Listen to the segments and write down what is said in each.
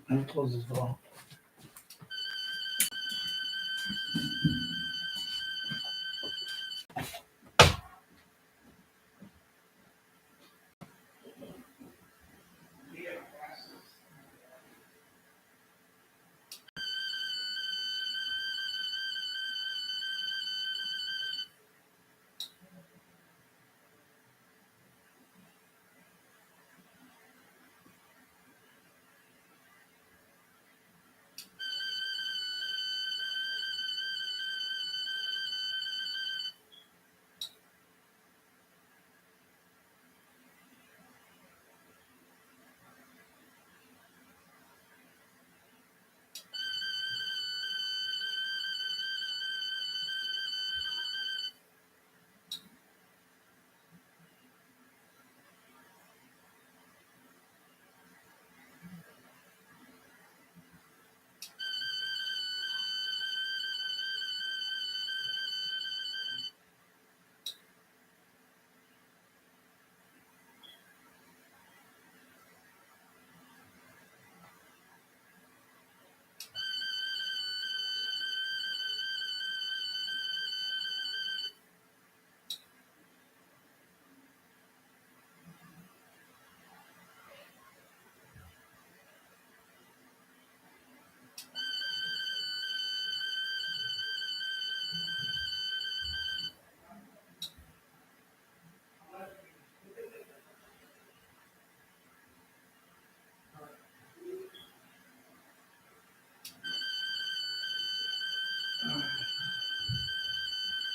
Let me close this door.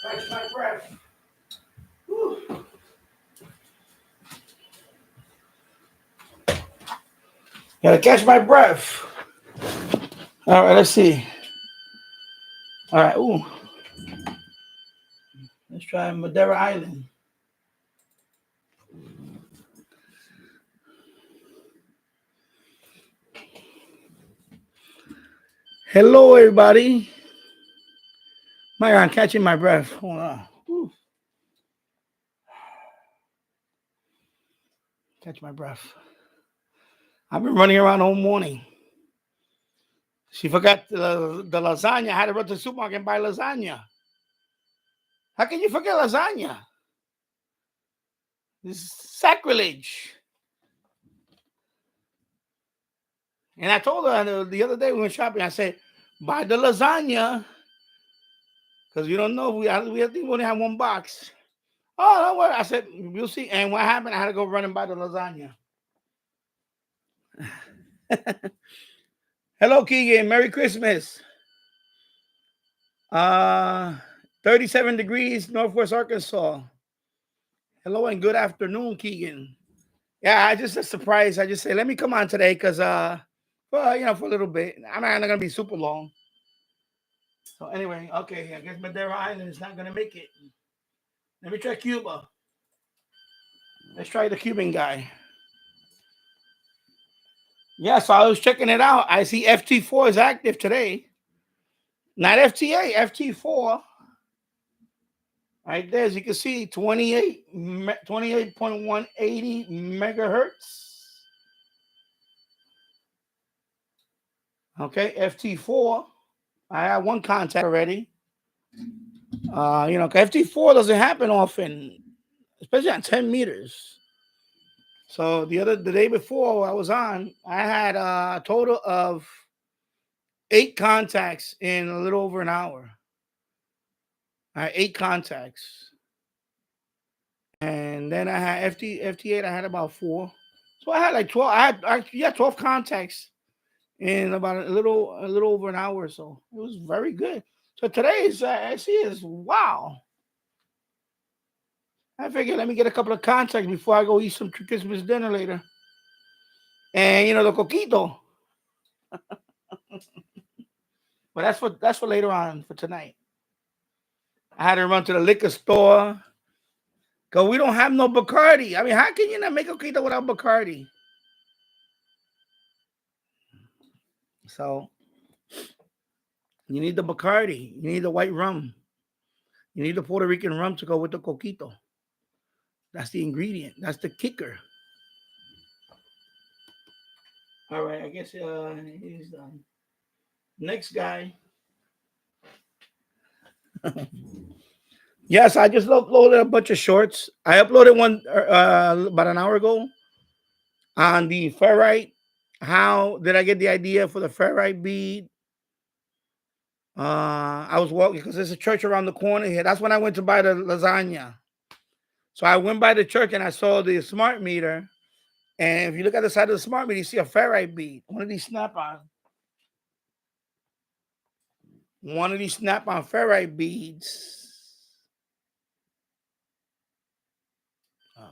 Catch my breath. Whew. Gotta catch my breath. All right, let's see. All right, ooh. Let's try Madeira Island. Hello, everybody. My God, I'm catching my breath. Hold on. Whew. Catch my breath. I've been running around all morning. She forgot the lasagna. I had to run to the supermarket and buy lasagna. How can you forget lasagna? This is sacrilege. And I told her the other day we went shopping, I said, buy the lasagna. Because you don't know, we think we only have one box. Oh, don't worry. I said, you'll see. And what happened? I had to go run and buy the lasagna. Hello, Keegan. Merry Christmas. 37 degrees, Northwest Arkansas. Hello and good afternoon, Keegan. Yeah, I just a surprise. I just say, let me come on today because, well, you know, for a little bit. I'm not going to be super long. So anyway, okay, I guess Madeira Island is not going to make it. Let me try Cuba. Let's try the Cuban guy. Yeah, so I was checking it out. I see FT4 is active today. Not FTA, FT4. Right there, as you can see, 28.180 megahertz. Okay, FT4. I have one contact already. You know, FT4 doesn't happen often, especially on 10 meters. So the day before I was on, I had a total of 8 contacts in a little over an hour. I had 8 contacts. And then I had FT8, I had about 4. So I had like 12. I had 12 contacts in about a little over an hour or so. It was very good. So today's I see is wow. I figured let me get a couple of contacts before I go eat some Christmas dinner later. And you know the coquito. But that's for later on for tonight. I had to run to the liquor store because we don't have no Bacardi. I mean, how can you not make coquito without Bacardi? So you need the Bacardi. You need the white rum. You need the Puerto Rican rum to go with the coquito. That's the ingredient. That's the kicker. All right, I guess he's done. Next guy. Yes, I just uploaded a bunch of shorts. I uploaded one about an hour ago on the ferrite. How did I get the idea for the ferrite bead? I was walking because there's a church around the corner here. That's when I went to buy the lasagna. So I went by the church and I saw the smart meter. And if you look at the side of the smart meter, you see a ferrite bead. One of these snap-on ferrite beads.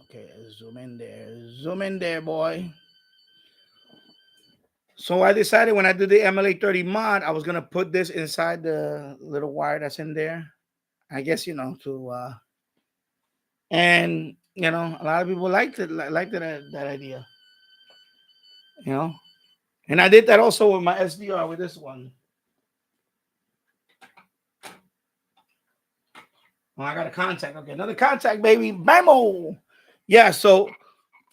Okay, zoom in there. Zoom in there, boy. So I decided when I did the MLA 30 mod, I was gonna put this inside the little wire that's in there. I guess to and a lot of people liked that idea. And I did that also with my SDR with this one. Oh, I got a contact. Okay, another contact, baby. Bamo. Yeah, so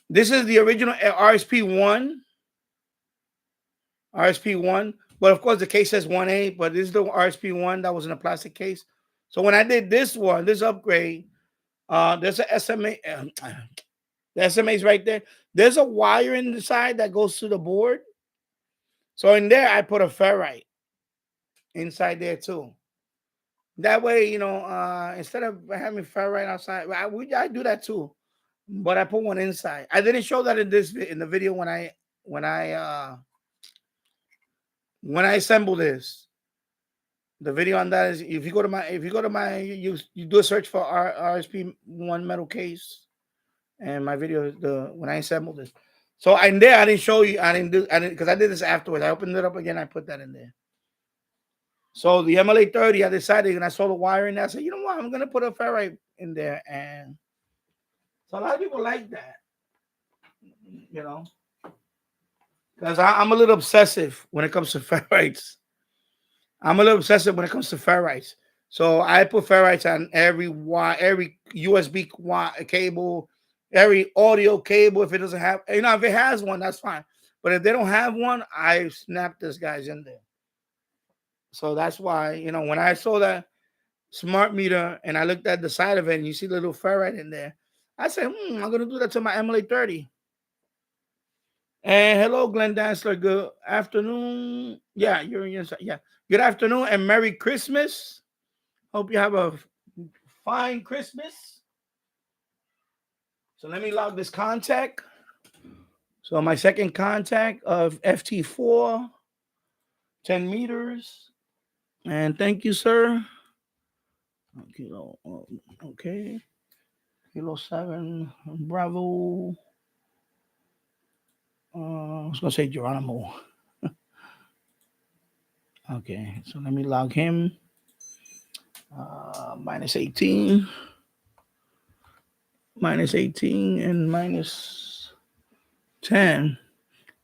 this is the original RSP1. RSP1. But of course, the case says 1A, but this is the RSP1 that was in a plastic case. So when I did this one, this upgrade, there's a SMA. The SMA is right there. There's a wire in the side that goes to the board. So in there, I put a ferrite inside there too. That way, instead of having ferrite outside, I do that too. But I put one inside. I didn't show that in the video when I assemble this. The video on that is if you go to my you do a search for RSP1 metal case, and my video is when I assembled this. So in there I didn't show you. I didn't because I did this afterwards. I opened it up again. I put that in there. So the MLA 30, I decided, and I saw the wire in there. I said, you know what? I'm gonna put a ferrite in there, and so a lot of people like that, because I'm a little obsessive when it comes to ferrites. So I put ferrites on every wire, every USB cable, every audio cable. If it doesn't have, if it has one, that's fine. But if they don't have one, I snap this guy's in there. So that's why, when I saw that smart meter and I looked at the side of it and you see the little ferrite in there, I said, I'm going to do that to my MLA 30. And hello, Glenn Dansler. Good afternoon. Yeah, you're in your side. Yeah. Good afternoon and Merry Christmas. Hope you have a fine Christmas. So let me log this contact. So my second contact of FT4, 10 meters. And thank you, sir. Kilo, okay. Kilo 7, Bravo. I was going to say Geronimo. Okay, so let me log him. Minus 18. Minus 18 and minus 10.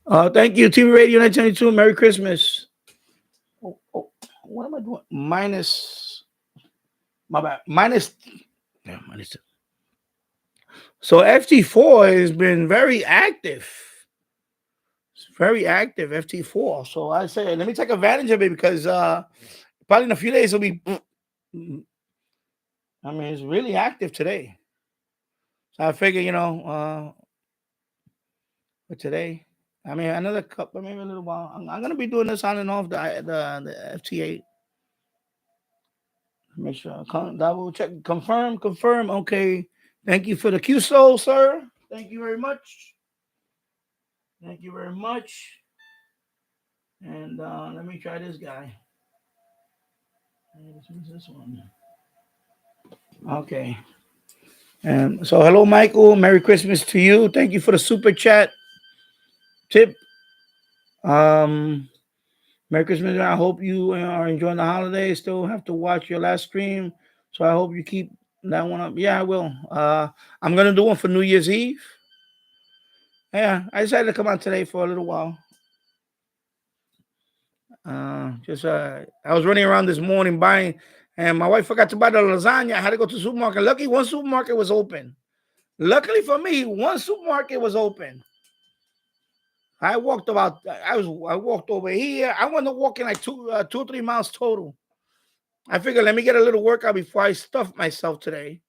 Thank you, TV Radio 922. Merry Christmas. Oh, what am I doing? Minus. My bad. Minus. Yeah, minus 2. So FT4 has been very active. It's very active, FT4. So I say, let me take advantage of it because probably in a few days it'll be. I mean, it's really active today. So I figure, for today, I mean, another couple, maybe a little while. I'm going to be doing this on and off the FT8. Make sure double check, confirm. Okay. Thank you for the QSO, sir. Thank you very much. And let me try this guy. This one. Okay. And so, hello, Michael. Merry Christmas to you. Thank you for the super chat tip. Merry Christmas. I hope you are enjoying the holidays. Still have to watch your last stream, so I hope you keep that one up. Yeah, I will. I'm gonna do one for New Year's Eve. Yeah, I decided to come out today for a little while. I was running around this morning buying, and my wife forgot to buy the lasagna. I had to go to the supermarket. Lucky one supermarket was open. Luckily for me, one supermarket was open. I walked over here. I went to walking like 2 or 3 miles total. I figured let me get a little workout before I stuff myself today.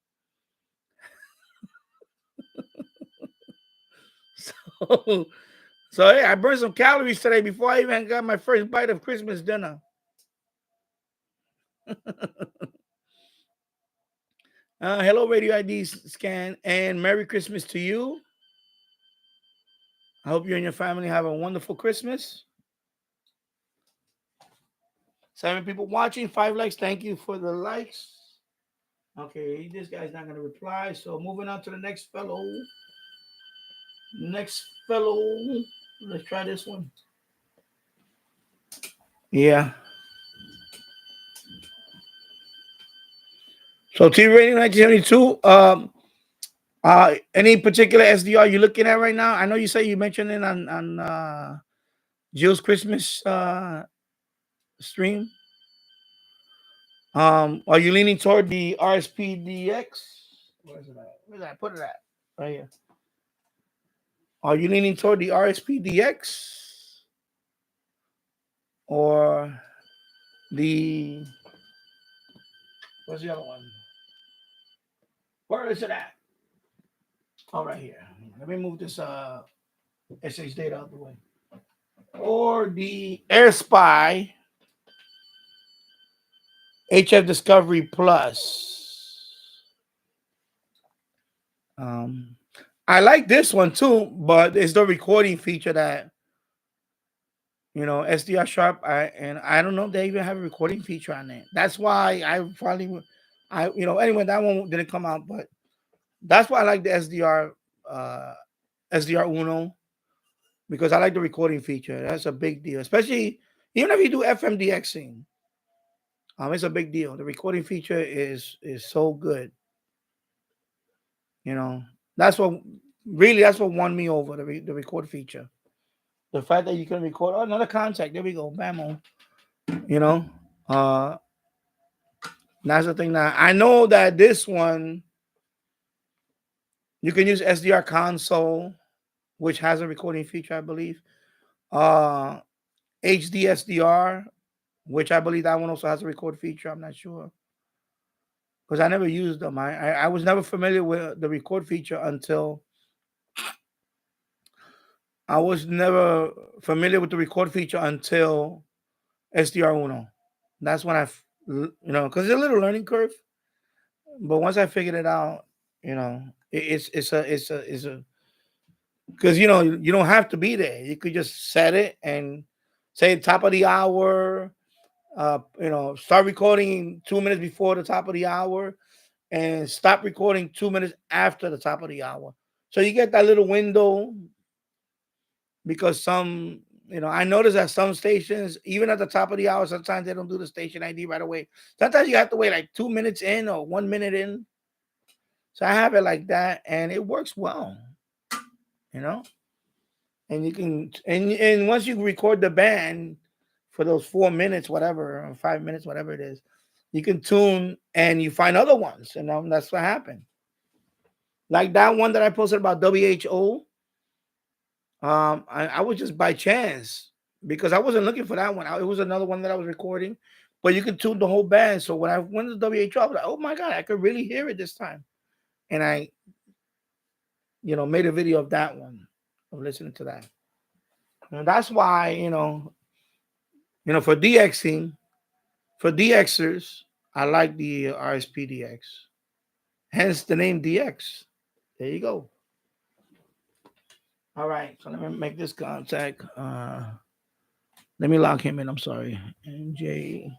So, hey, I burned some calories today before I even got my first bite of Christmas dinner. Hello, Radio ID Scan, and Merry Christmas to you. I hope you and your family have a wonderful Christmas. 7 people watching, 5 likes. Thank you for the likes. Okay, this guy's not going to reply. So moving on to the next fellow. Let's try this one. Yeah. So TV rating 1972. Any particular SDR you're looking at right now? I know you say you mentioned it on Jill's Christmas stream. Are you leaning toward the RSPdx? Where's it at? Where's that? Put it at right here. Are you leaning toward the RSPdx or the what's the other one? Where is it at? Oh, right here. Let me move this SH data out of the way. Or the AirSpy HF Discovery Plus. I like this one too, but it's the recording feature that SDR Sharp. I don't know if they even have a recording feature on it. That's why anyway, that one didn't come out, but that's why I like the SDR Uno, because I like the recording feature. That's a big deal, especially even if you do FMDXing. It's a big deal. The recording feature is so good. That's what won me over, the record feature. The fact that you can record another contact. There we go. Bam. That's the thing. Now I know that this one you can use SDR console, which has a recording feature, I believe. HD SDR, which I believe that one also has a record feature. I'm not sure, because I never used them. I was never familiar with the record feature until SDR Uno. That's when because it's a little learning curve. But once I figured it out, it's a because you don't have to be there. You could just set it and say top of the hour. Start recording 2 minutes before the top of the hour, and stop recording 2 minutes after the top of the hour. So you get that little window, because I noticed that some stations, even at the top of the hour, sometimes they don't do the station ID right away. Sometimes you have to wait like 2 minutes in or 1 minute in. So I have it like that, and it works well, and you can, and once you record the band for those 4 minutes, whatever, or 5 minutes, whatever it is, you can tune and you find other ones. And that's what happened. Like that one that I posted about WHO. I was just by chance, because I wasn't looking for that one. It was another one that I was recording, but you could tune the whole band. So when I went to WHO, I was like, oh my God, I could really hear it this time. And I, made a video of that one, of listening to that. And that's why, for DXing, for DXers, I like the RSPdx. Hence the name DX. There you go. All right, so let me make this contact. Let me log him in. I'm sorry. NJ8G.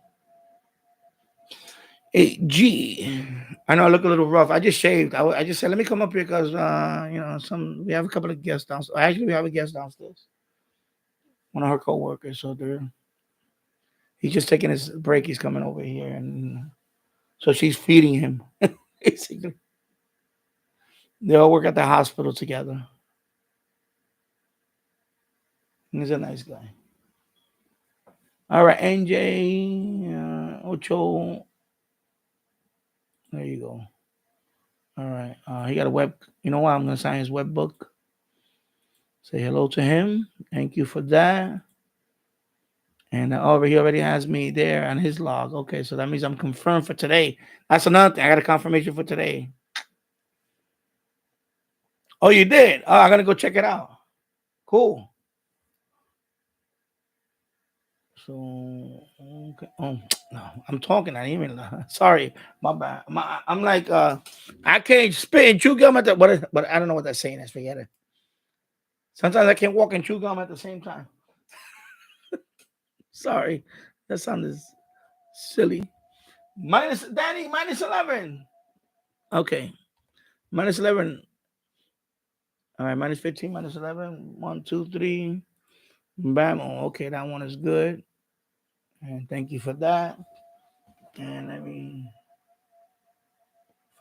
I know I look a little rough. I just shaved. I just said, let me come up here because, we have a couple of guests downstairs. Actually, we have a guest downstairs. One of her co-workers. So he's just taking his break. He's coming over here. And so she's feeding him, basically. They all work at the hospital together. He's a nice guy. All right, NJ Ocho. There you go. All right. He got a web. You know what? I'm gonna sign his web book. Say hello to him. Thank you for that. And over he already has me there on his log. Okay, so that means I'm confirmed for today. That's another thing. I got a confirmation for today. Oh, you did? Oh, I'm gonna go check it out. Cool. So okay. Oh no, I'm talking. I didn't even. Sorry, my bad. I'm like I can't spit and chew gum at the. But I don't know what that's saying is. Forget it. Sometimes I can't walk and chew gum at the same time. Sorry, that sounded silly. Minus Danny, minus 11. Okay, minus 11. All right, minus 15, minus 11. 1, 2, 3. Bam. Oh, okay, that one is good. And thank you for that. And let me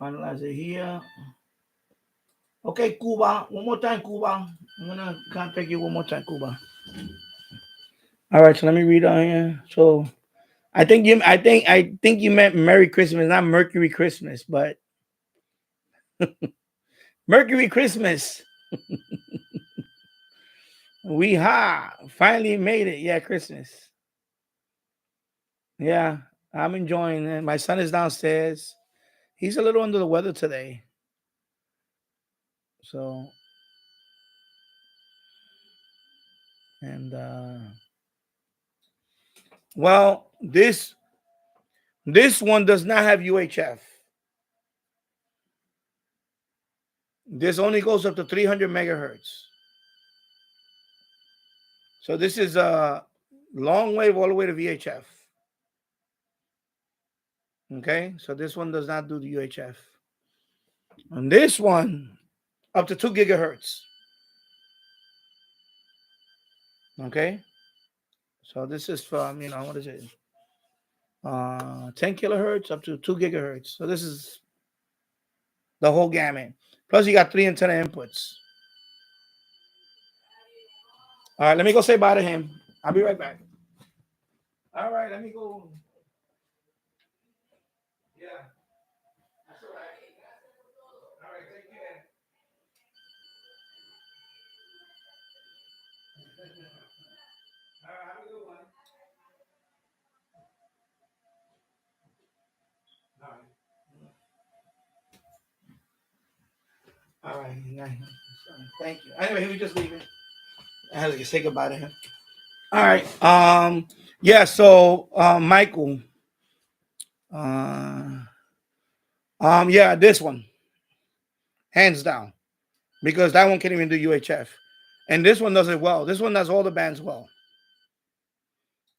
finalize it here. Okay, Cuba. One more time, Cuba. I'm gonna contact you one more time, Cuba. All right, so let me read on here. So I think you meant Merry Christmas, not Mercury Christmas, but Mercury Christmas. We finally made it. Yeah, Christmas. Yeah, I'm enjoying it. My son is downstairs. He's a little under the weather today. So and well, this one does not have UHF. This only goes up to 300 megahertz. So this is a long wave all the way to VHF. Okay, so this one does not do the UHF. And this one up to 2 gigahertz. Okay, so this is from what is it? 10 kilohertz up to 2 gigahertz. So this is the whole gamut. Plus, you got 3 antenna inputs. All right, let me go say bye to him. I'll be right back. All right, let me go. Yeah, that's all right. All right, take care. All right, have a good one. All right. All right. Thank you. Anyway, he was just leaving. I had to say goodbye to him. All right. Yeah. So, Michael. Uh, yeah, this one, hands down, because that one can't even do UHF, and this one does it well. This one does all the bands well.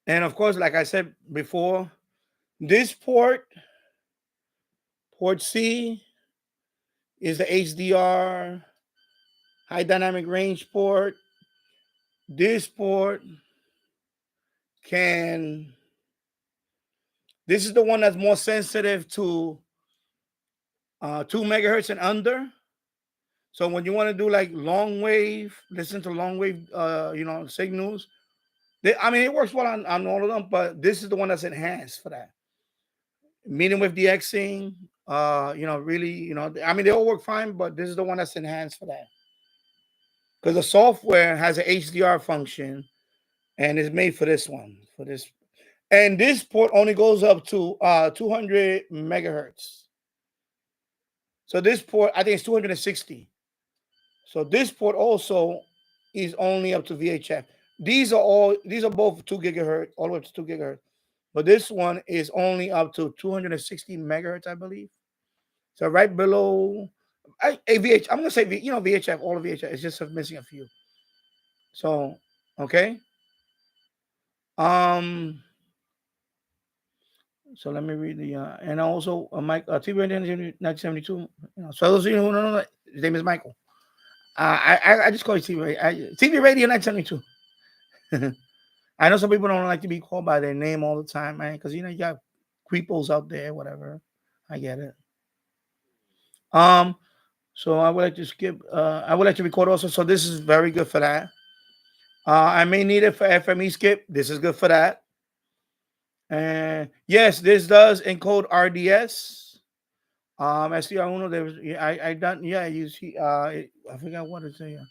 And of course, like I said before, this port C, is the HDR high dynamic range port. This port can. This is the one that's more sensitive to 2 megahertz and under. So when you want to do like long wave, listen to long wave, signals. I mean, it works well on all of them, but this is the one that's enhanced for that. Meeting with DXing, really, I mean, they all work fine, but this is the one that's enhanced for that. Because the software has an HDR function and is made for this one, for this. And this port only goes up to 200 megahertz. So this port, I think it's 260. So this port also is only up to VHF. These are both 2 gigahertz, all the way up to 2 gigahertz. But this one is only up to 260 megahertz, I believe. So right below VH, I'm gonna say VHF, all of VHF. It's just missing a few. So okay. Um. So let me read the and also Mike TV Radio 1972. So those of you who don't know, his name is Michael. I just call you TV Radio 1972. I know some people don't like to be called by their name all the time, man, because you got creepos out there, whatever. I get it. So I would like to skip. I would like to record also. So this is very good for that. I may need it for FME skip. This is good for that. And yes, this does encode RDS. SDR1, there was I done, yeah, you see I forgot what it's here.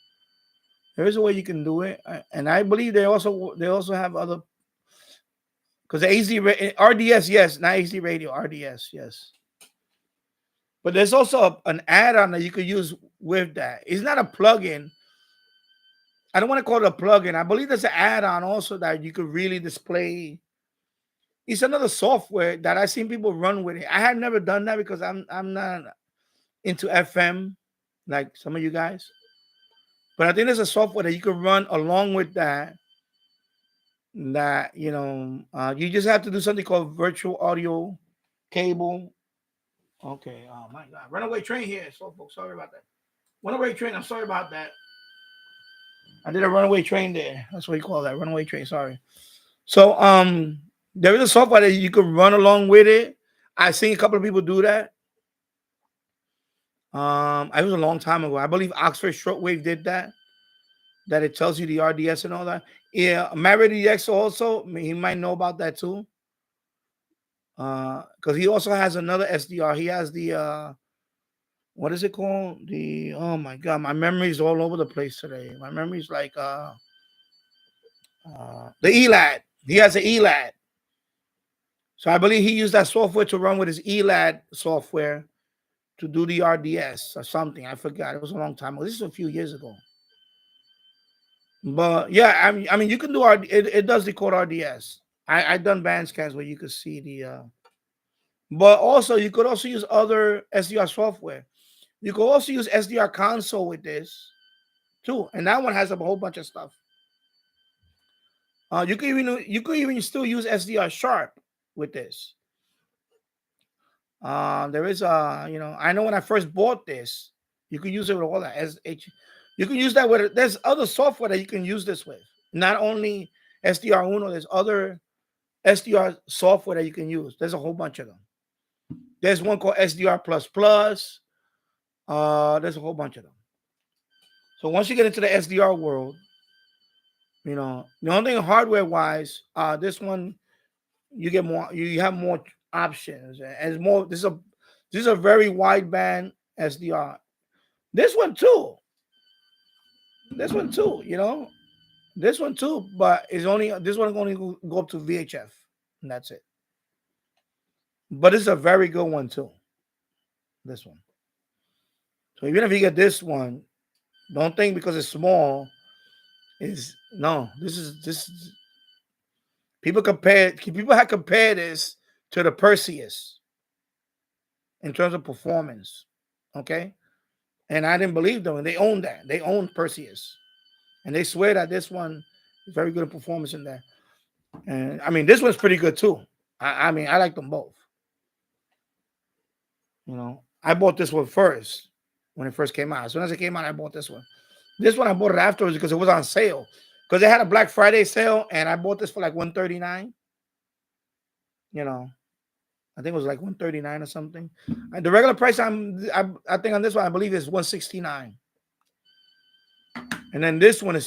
There is a way you can do it, and I believe they also have other, because the RDS, yes, not HD radio, RDS, yes. But there's also an add-on that you could use with that. It's not a plugin. I don't want to call it a plugin. I believe there's an add-on also that you could really display. It's another software that I've seen people run with it. I have never done that because I'm not into FM like some of you guys. But I think there's a software that you could run along with that. That you just have to do something called virtual audio cable. Okay. Oh my God, runaway train here. So folks, sorry about that. Runaway train. I'm sorry about that. I did a runaway train there. That's what you call that, runaway train. Sorry. So there is a software that you could run along with it. I've seen a couple of people do that. It was a long time ago. I believe Oxford Shortwave did that. That it tells you the RDS and all that. Yeah, MDX also, he might know about that too. Because he also has another SDR. He has the what is it called? Oh my God, my memory's all over the place today. My memory's like the ELAD. He has an ELAD. So I believe he used that software to run with his ELAD software to do the RDS or something. I forgot. It was a long time ago. This is a few years ago. But yeah, I mean, you can do it does decode RDS. I done band scans where you could see the. But also, you could also use other SDR software. You could also use SDR console with this too, and that one has a whole bunch of stuff. You could even still use SDR Sharp with this. There is I know when I first bought this, you can use it with all that SH. You can use that with. There's other software that you can use this with. Not only SDR Uno, there's other SDR software that you can use. There's a whole bunch of them. There's one called SDR Plus Plus. There's a whole bunch of them. So once you get into the SDR world, the only thing hardware wise, this one you get more. You have more options, and it's more. This is a very wide band SDR. This one too. This one too. This one too. But it's only this one only go up to VHF, and that's it. But it's a very good one too. This one. So even if you get this one, don't think because it's small. This is people have compared this to the Perseus in terms of performance. Okay. And I didn't believe them. And they own that. They own Perseus. And they swear that this one is very good in performance in there. And I mean, this one's pretty good too. I mean, I like them both. I bought this one first when it first came out. As soon as it came out, I bought this one. This one I bought it afterwards because it was on sale. Because they had a Black Friday sale, and I bought this for like $139. I think it was like $139 or something. And the regular price I think on this one I believe is $169. And then this one is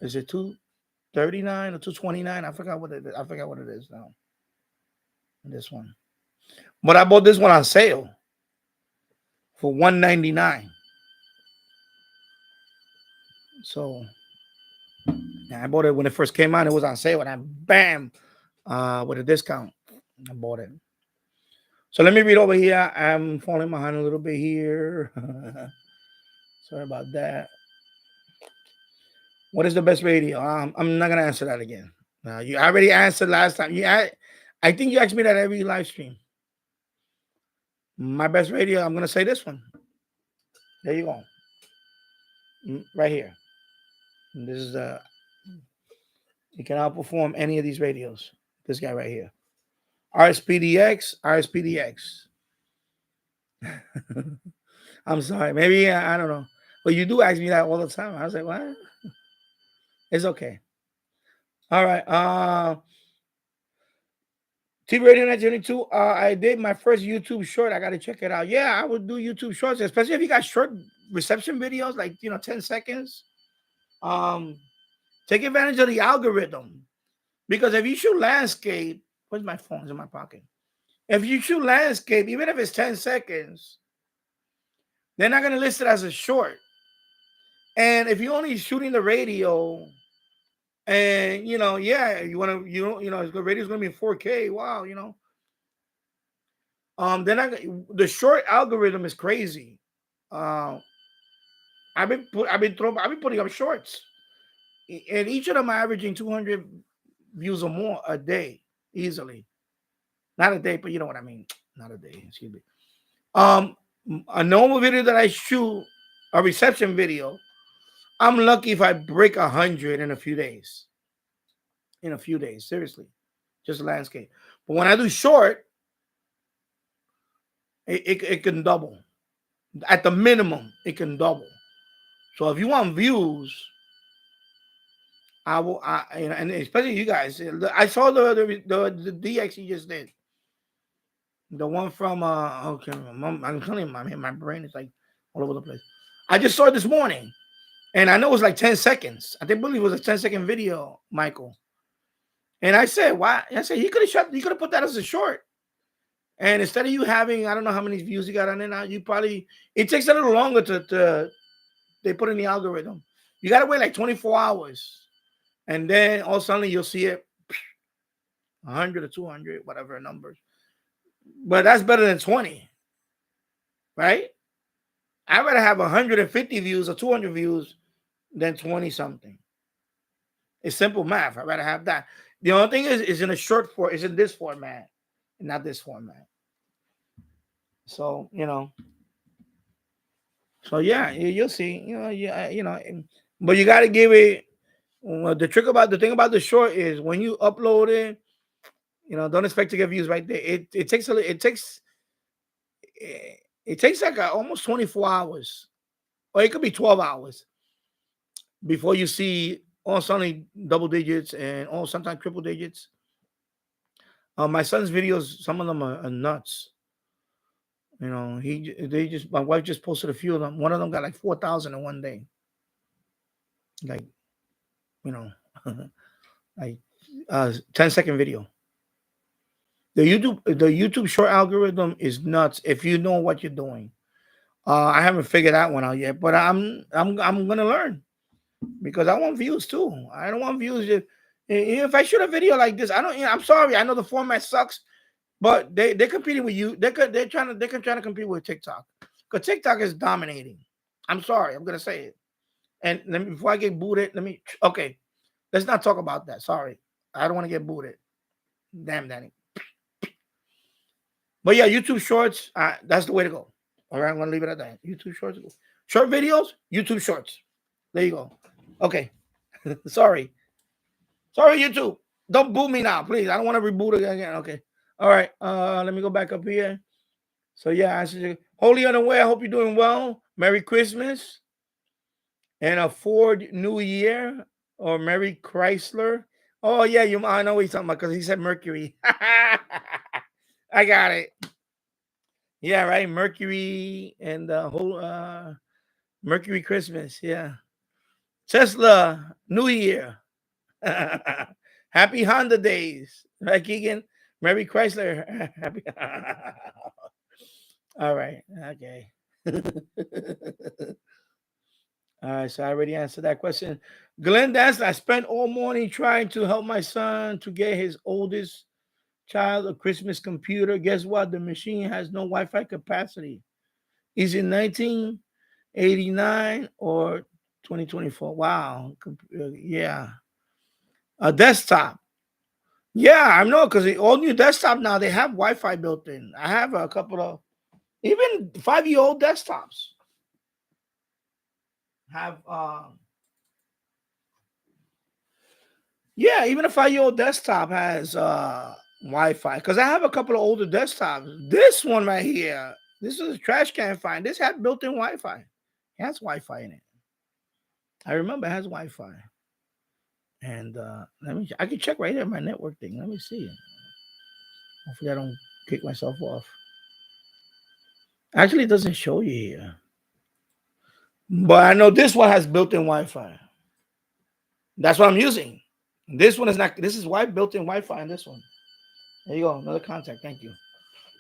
is it $239 or $229? I forgot what it is. I forgot what it is now. This one. But I bought this one on sale for $199. So I bought it when it first came out. It was on sale, and I bam with a discount. I bought it. So let me read over here. I'm falling behind a little bit here. Sorry about that. What is the best radio? I'm not gonna answer that again. You already answered last time. I think you asked me that every live stream. My best radio. I'm gonna say this one. There you go. Right here. And this is you can outperform any of these radios. This guy right here. RSPdx. I'm sorry. Maybe I don't know. But you do ask me that all the time. I was like, what? It's okay. All right. TV Radio 1922. I did my first YouTube short. I got to check it out. Yeah, I would do YouTube shorts, especially if you got short reception videos, like 10 seconds. Take advantage of the algorithm. Because if you shoot landscape, where's my phone? It's in my pocket. If you shoot landscape, even if it's 10 seconds, they're not going to list it as a short. And if you're only shooting the radio, and yeah, the radio's gonna be in 4K. Wow, then the short algorithm is crazy. Uh, I've been putting up shorts, and each of them are averaging 200 views or more a day easily. Not a day, but you know what I mean. Not a day. Excuse me. Um, a normal video that I shoot, a reception video, I'm lucky if I break 100 in a few days. In a few days, seriously, just landscape. But when I do short, it can double. At the minimum, it can double. So if you want views, I will. And especially you guys. I saw the DX you just did. The one from okay, I'm telling you, my brain is like all over the place. I just saw it this morning, and I know it was like 10 seconds. I think believe it was a 10-second video, Michael. And I said, why? I said he could have put that as a short. And instead of you having, I don't know how many views you got on it now, it takes a little longer to they put in the algorithm. You gotta wait like 24 hours. And then all of a sudden you'll see it 100 or 200, whatever numbers. But that's better than 20, right? I'd rather have 150 views or 200 views than 20 something. It's simple math. I'd rather have that. The only thing is in a short form, is in this format, and not this format. So, so yeah, you'll see, but you got to give it. The thing about the short is when you upload it, don't expect to get views right there. It takes like almost 24 hours, or it could be 12 hours before you see all suddenly double digits and all sometimes triple digits. My son's videos, some of them are nuts. My wife just posted a few of them. One of them got like 4,000 in one day. Like, like 10-second video. The YouTube short algorithm is nuts if you know what you're doing. I haven't figured that one out yet, but I'm gonna learn because I want views too. I don't want views if I shoot a video like this. I'm sorry. I know the format sucks, but they're competing with you. They're trying to compete with TikTok because TikTok is dominating. I'm sorry. I'm gonna say it. And before I get booted, okay. Let's not talk about that. Sorry, I don't want to get booted. Damn, Danny. But yeah, YouTube Shorts, that's the way to go. All right, I'm going to leave it at that. YouTube Shorts. Short videos, YouTube Shorts. There you go. Okay. Sorry, YouTube. Don't boot me now, please. I don't want to reboot again. Okay. All right. Let me go back up here. So yeah, I said, Holy Unaware. I hope you're doing well. Merry Christmas. And a Ford New Year or Merry Chrysler. Oh yeah, I know what he's talking about because he said Mercury. I got it. Yeah, right. Mercury and the whole Mercury Christmas. Yeah. Tesla New Year. Happy Honda days. Right, Keegan? Merry Chrysler. Happy. All right. Okay. All right. So I already answered that question. Glenn Danson, I spent all morning trying to help my son to get his oldest child a Christmas computer. Guess what? The machine has no Wi-Fi capacity. Is it 1989 or 2024? Wow. Yeah. A desktop. Yeah, I know because all new desktop now they have Wi-Fi built in. I have a couple of even 5-year-old desktops have yeah, even a 5-year-old desktop has Wi-Fi because I have a couple of older desktops. This one right here, this is a trash can find. This had built-in Wi-Fi. It has Wi-Fi in it. I remember it has Wi-Fi. And I can check right here my network thing. Let me see it. Hopefully I don't kick myself off. Actually, it doesn't show you here. But I know this one has built-in Wi-Fi. That's what I'm using. This one is not. This is why built-in Wi-Fi in this one. There you go. Another contact. Thank you.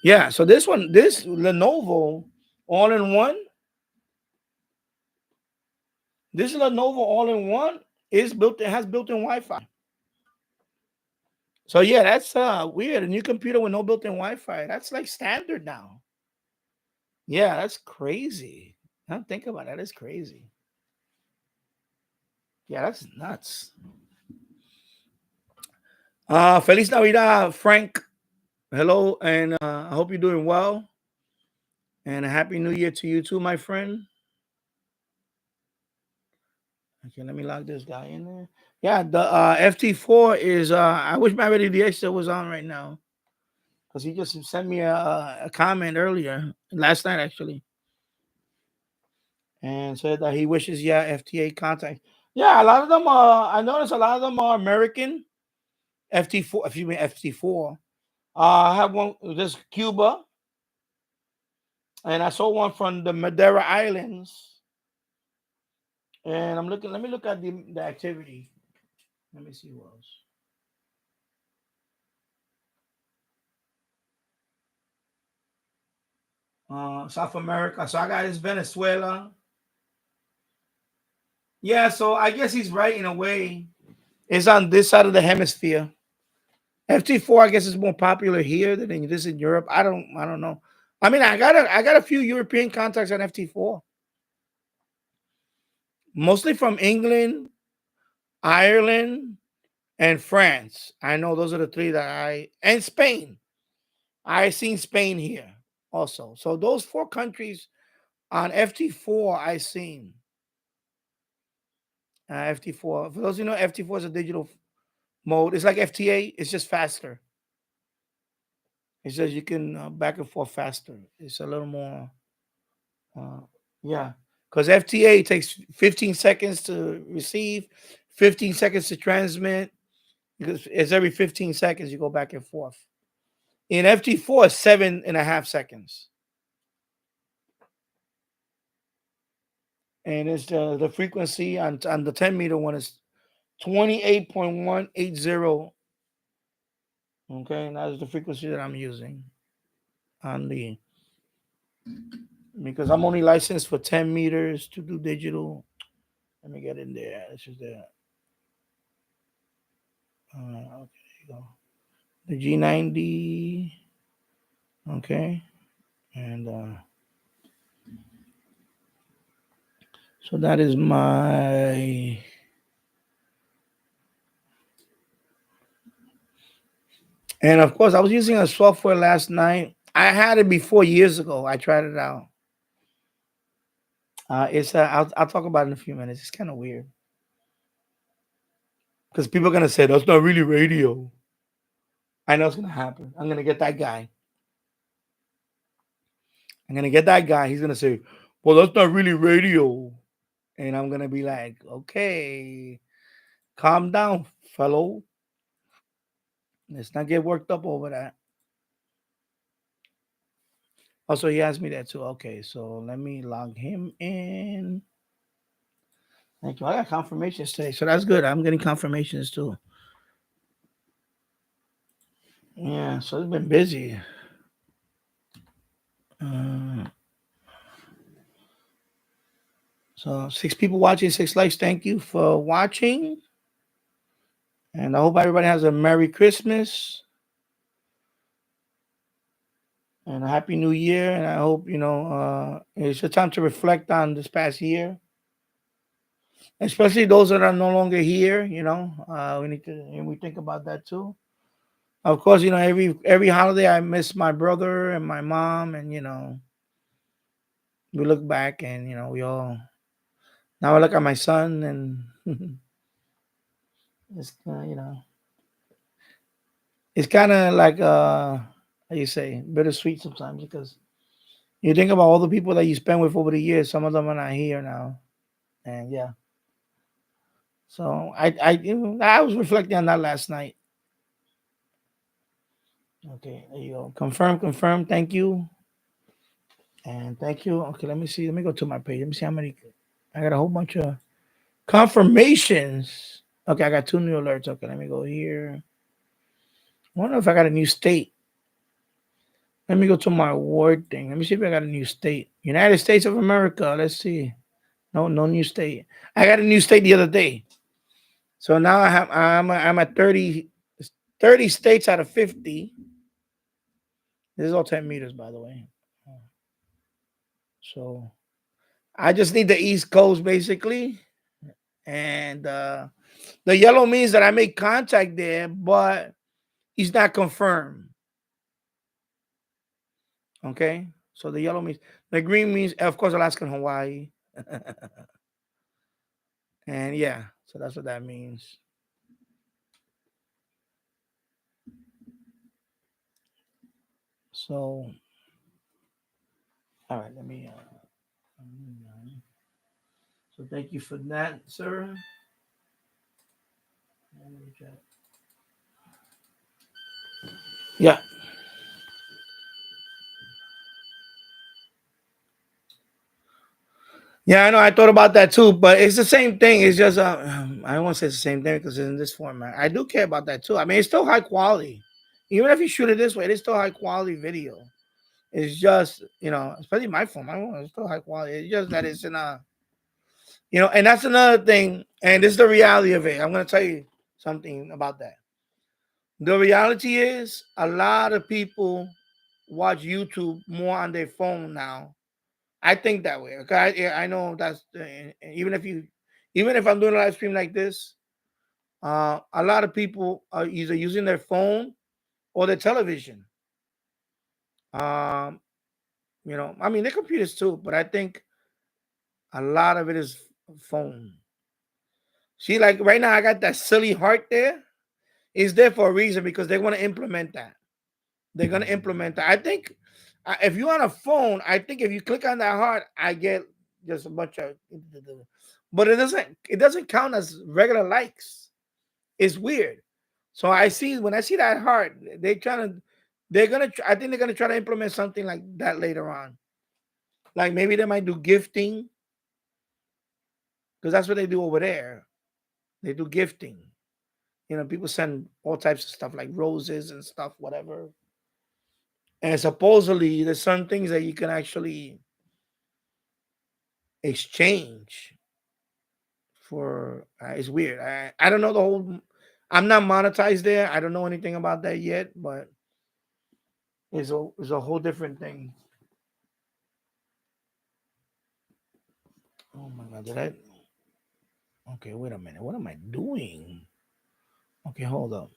Yeah. So this Lenovo all-in-one. This Lenovo all-in-one is built. It has built-in Wi-Fi. So yeah, that's weird. A new computer with no built-in Wi-Fi. That's like standard now. Yeah, that's crazy. I don't think about that. That's crazy. Yeah, that's nuts. Feliz Navidad, Frank. Hello, and I hope you're doing well. And a happy new year to you too, my friend. Okay, let me log this guy in there. Yeah, the FT4 is I wish my Ready DX was on right now. Because he just sent me a comment earlier, last night actually, and said that he wishes FTA contact. Yeah, a lot of them are. I noticed a lot of them are American FT4. If you mean FT4, I have one. This Cuba, and I saw one from the Madeira Islands. And I'm looking. Let me look at the activity. Let me see who else. South America. So I got this Venezuela. Yeah, so I guess he's right in a way. It's on this side of the hemisphere. FT4, I guess, is more popular here than this in Europe. I don't know. I mean, I got a few European contacts on FT4, mostly from England, Ireland, and France. I know those are the three and Spain. I seen Spain here also. So those four countries on FT4 I seen. FT4. For those who know, FT4 is a digital mode. It's like FTA. It's just faster. It says you can back and forth faster. It's a little more, yeah. Because FTA takes 15 seconds to receive, 15 seconds to transmit. Because it's every 15 seconds you go back and forth. In FT4, it's 7.5 seconds. And it's the frequency on the 10 meter one is 28.180. Okay, and that's the frequency that I'm using on the, because I'm only licensed for 10 meters to do digital. Let me get in there. This is the okay, there you go. The G90. Okay, and so that is my. And of course, I was using a software last night. I had it before years ago. I tried it out. It's I'll talk about it in a few minutes. It's kind of weird because people are gonna say that's not really radio. I know it's gonna happen. I'm gonna get that guy. He's gonna say, "Well, that's not really radio," and I'm gonna be like, "Okay, calm down, fellow. Let's not get worked up over that." Also, he asked me that too. Okay, so let me log him in. Thank you. I got confirmations today, so that's good. I'm getting confirmations too. Yeah, so it's been busy. So 6 people watching, 6 likes. Thank you for watching. And I hope everybody has a Merry Christmas and a Happy New Year. And I hope, it's a time to reflect on this past year, especially those that are no longer here. We think about that too. Of course, every holiday I miss my brother and my mom, and we look back and we all. Now I look at my son and it's it's kind of like how you say, bittersweet sometimes, because you think about all the people that you spend with over the years. Some of them are not here now, and yeah. So I was reflecting on that last night. Okay, there you go. Confirm. Thank you, and thank you. Okay, let me see. Let me go to my page. Let me see how many. I got a whole bunch of confirmations. Okay, I got 2 new alerts. Okay, let me go here. I wonder if I got a new state. Let me go to my word thing. Let me see if I got a new state. United States of America. Let's see. No, no new state. I got a new state the other day. So now I'm at 30 states out of 50. This is all 10 meters, by the way. So I just need the East Coast basically. And the yellow means that I make contact there, but it's not confirmed. Okay. So the yellow means, the green means, of course, Alaska and Hawaii. And yeah, so that's what that means. So, all right, let me. So thank you for that, sir. Yeah. Yeah, I know. I thought about that too, but it's the same thing. It's just I don't want to say it's the same thing because it's in this format. I do care about that too. I mean, it's still high quality, even if you shoot it this way. It's still high quality video. It's just especially my phone. My phone is still high quality. It's just that it's in a and that's another thing. And this is the reality of it. I'm gonna tell you something about that. The reality is a lot of people watch YouTube more on their phone now. I think that way. Okay, I know that's even if I'm doing a live stream like this, a lot of people are either using their phone or their television. Um, I mean, their computers too, but I think a lot of it is phone. See, like right now, I got that silly heart there. It's there for a reason because they want to implement that. They're gonna implement that. I think if you're on a phone, I think if you click on that heart, I get just a bunch of, but it doesn't count as regular likes. It's weird. So I see when I see that heart, I think they're gonna try to implement something like that later on. Like maybe they might do gifting because that's what they do over there. They do gifting. People send all types of stuff like roses and stuff, whatever. And supposedly there's some things that you can actually exchange for. It's weird. I don't know the whole. I'm not monetized there. I don't know anything about that yet, but it's a whole different thing. Oh my god! Did I? Okay, wait a minute. What am I doing? Okay, hold up.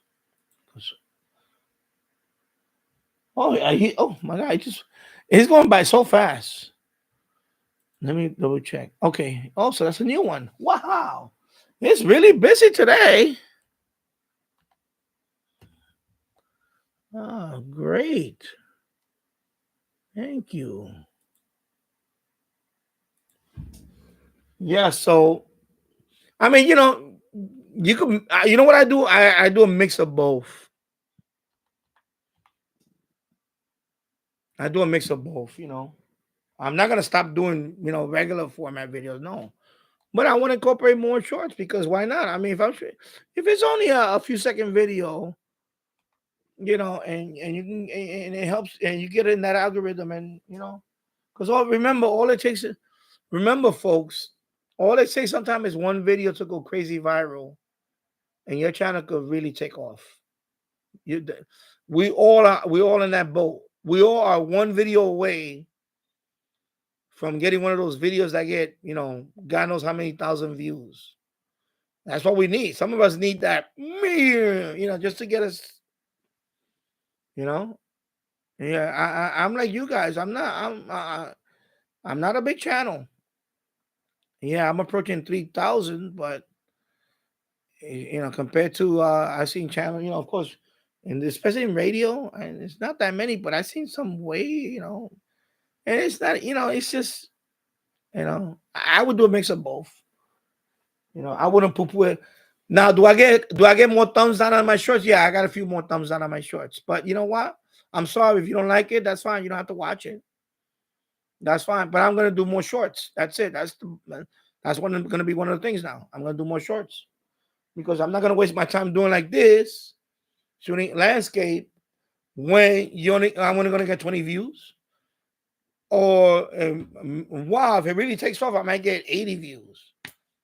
Oh my god! It's going by so fast. Let me double check. Okay. Also, that's a new one. Wow. It's really busy today. Oh, great. Thank you. Yeah, so I mean, you can you know what I do? I do a mix of both. I do a mix of both. I'm not gonna stop doing, regular format videos, no. But I want to incorporate more shorts because why not? I mean, if it's only a few second video, and you can and it helps and you get in that algorithm and because all it takes is remember folks, all it takes sometimes is one video to go crazy viral and your channel could really take off. You, we all in that boat. We all are one video away from getting one of those videos that get God knows how many thousand views. That's what we need. Some of us need that, just to get us, you know. Yeah, I'm like you guys. I'm not a big channel. Yeah, I'm approaching 3,000, but compared to I've seen channel, of course, and especially in radio, and it's not that many, but I've seen some way. And it's not, it's just, I would do a mix of both. I wouldn't poo poo it. Now, do I get more thumbs down on my shorts? Yeah, I got a few more thumbs down on my shorts. But you know what? I'm sorry if you don't like it. That's fine. You don't have to watch it. That's fine. But I'm gonna do more shorts. That's it. That's gonna be one of the things now. I'm gonna do more shorts because I'm not gonna waste my time doing like this, shooting landscape when I'm only gonna get 20 views. Or wow, if it really takes off, I might get 80 views.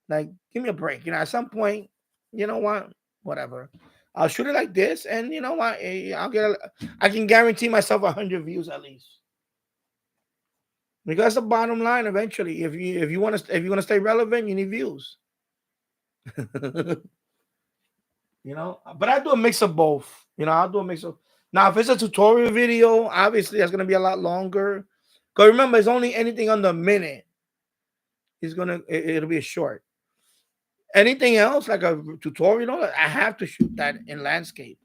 Like, give me a break. At some point, you know what? Whatever. I'll shoot it like this, and you know what? I can guarantee myself 100 views at least. Because the bottom line, eventually, if you want to stay relevant, you need views. But I do a mix of both. I'll do a mix of. Now, if it's a tutorial video, obviously that's gonna be a lot longer. Because remember, it's only anything under a minute. It'll be a short. Anything else like a tutorial, I have to shoot that in landscape.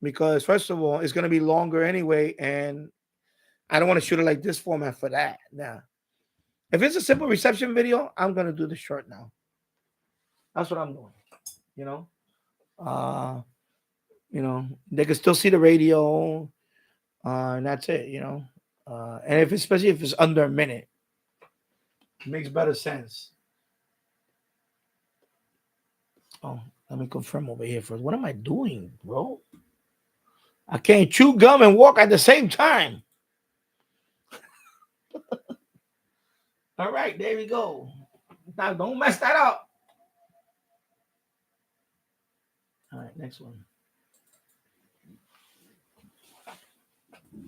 Because first of all, it's gonna be longer anyway, and I don't want to shoot it like this format for that. Now, if it's a simple reception video, I'm gonna do the short now. That's what I'm doing. You know, they can still see the radio, and that's it. And especially if it's under a minute, it makes better sense. Oh, let me confirm over here first. What am I doing, bro? I can't chew gum and walk at the same time. All right, there we go. Now, don't mess that up. All right, next one.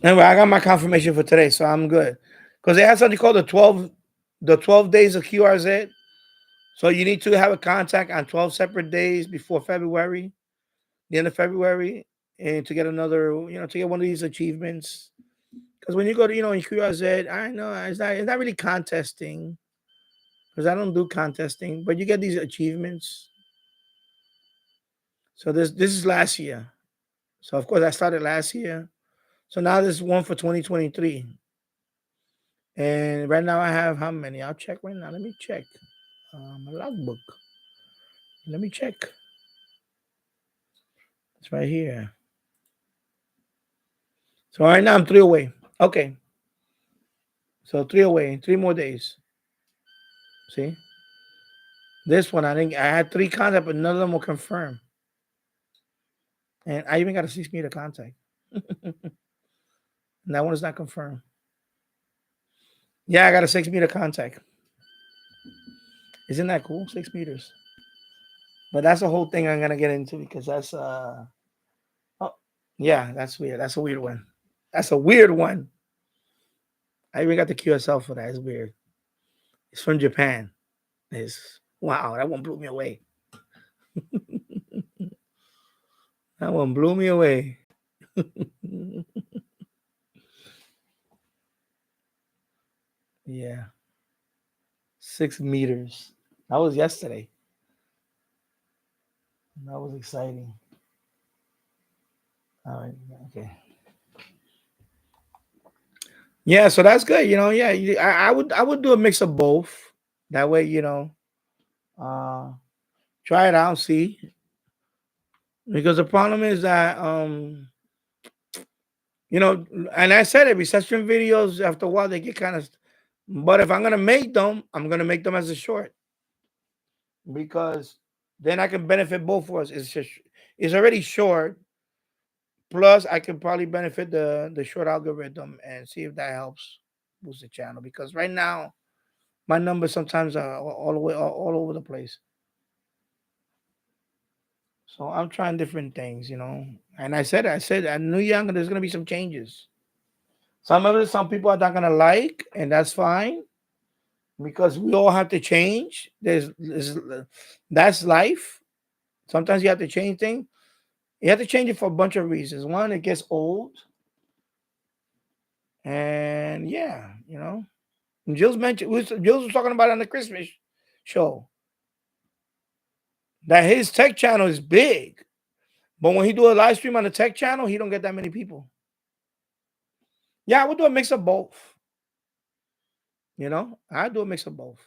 Anyway, I got my confirmation for today, so I'm good. Because they have something called the 12 days of QRZ. So you need to have a contact on 12 separate days before February, the end of February, and to get another, to get one of these achievements. Because when you go to, in QRZ, I know it's not really contesting, because I don't do contesting, but you get these achievements. So this is last year. So of course I started last year. So now this is one for 2023. And right now I have how many? I'll check right now. Let me check my logbook. Let me check. It's right here. So right now I'm 3 away. Okay. So 3 away. 3 more days. See? This one, I think I had 3 contacts, but none of them will confirm. And I even got a 6 meter contact. And that one is not confirmed. Yeah, I got a 6 meter contact. Isn't that cool? 6 meters. But that's a whole thing I'm gonna get into, because that's yeah, that's weird. That's a weird one. That's a weird one. I even got the QSL for that. It's weird. It's from Japan. Wow, that one blew me away. That one blew me away. Yeah. 6 meters. That was yesterday. That was exciting. All right. Okay. Yeah, so that's good. Yeah, I would do a mix of both. That way, try it out, see. Because the problem is that and I said it, reception videos after a while they get kind of, but if I'm gonna make them, I'm gonna make them as a short. Because then I can benefit both of us. It's already short. Plus, I can probably benefit the short algorithm and see if that helps boost the channel. Because right now, my numbers sometimes are all over the place. So I'm trying different things, And I said I knew there's gonna be some changes. Some people are not gonna like, and that's fine, because we all have to change. That's life. Sometimes you have to change things. You have to change it for a bunch of reasons. One, it gets old. And yeah, Jules was talking about on the Christmas show that his tech channel is big, but when he do a live stream on the tech channel, he don't get that many people. Yeah, I would do a mix of both. I do a mix of both.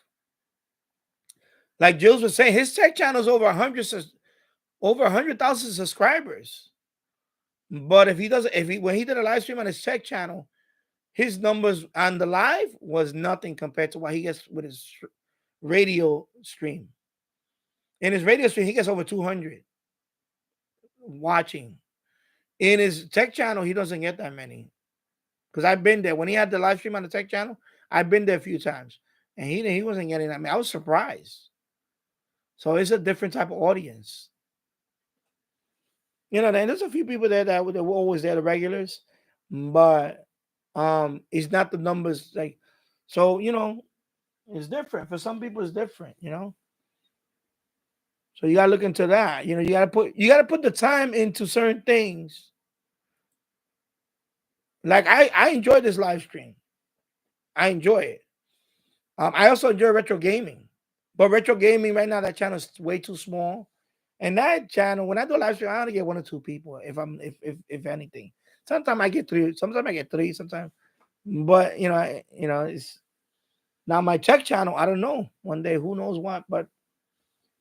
Like Jules was saying, his tech channel is over 100,000 subscribers. But when he did a live stream on his tech channel, his numbers on the live was nothing compared to what he gets with his radio stream. In his radio stream, he gets over 200 watching. In his tech channel, he doesn't get that many. because I've been there when he had the live stream on the tech channel. I've been there a few times, and he wasn't getting at me. I was surprised. So it's a different type of audience. And there's a few people there that were always there, the regulars, but it's not the numbers like. So it's different for some people. It's different. So you gotta look into that. You gotta put the time into certain things. Like I enjoy this live stream. I enjoy it. I also enjoy retro gaming, but retro gaming right now, that channel is way too small. And that channel, when I do a live stream, I only get 1 or 2 people, if anything. Sometimes I get 3. Sometimes I get 3. Sometimes, but it's now my tech channel. I don't know. One day, who knows what? But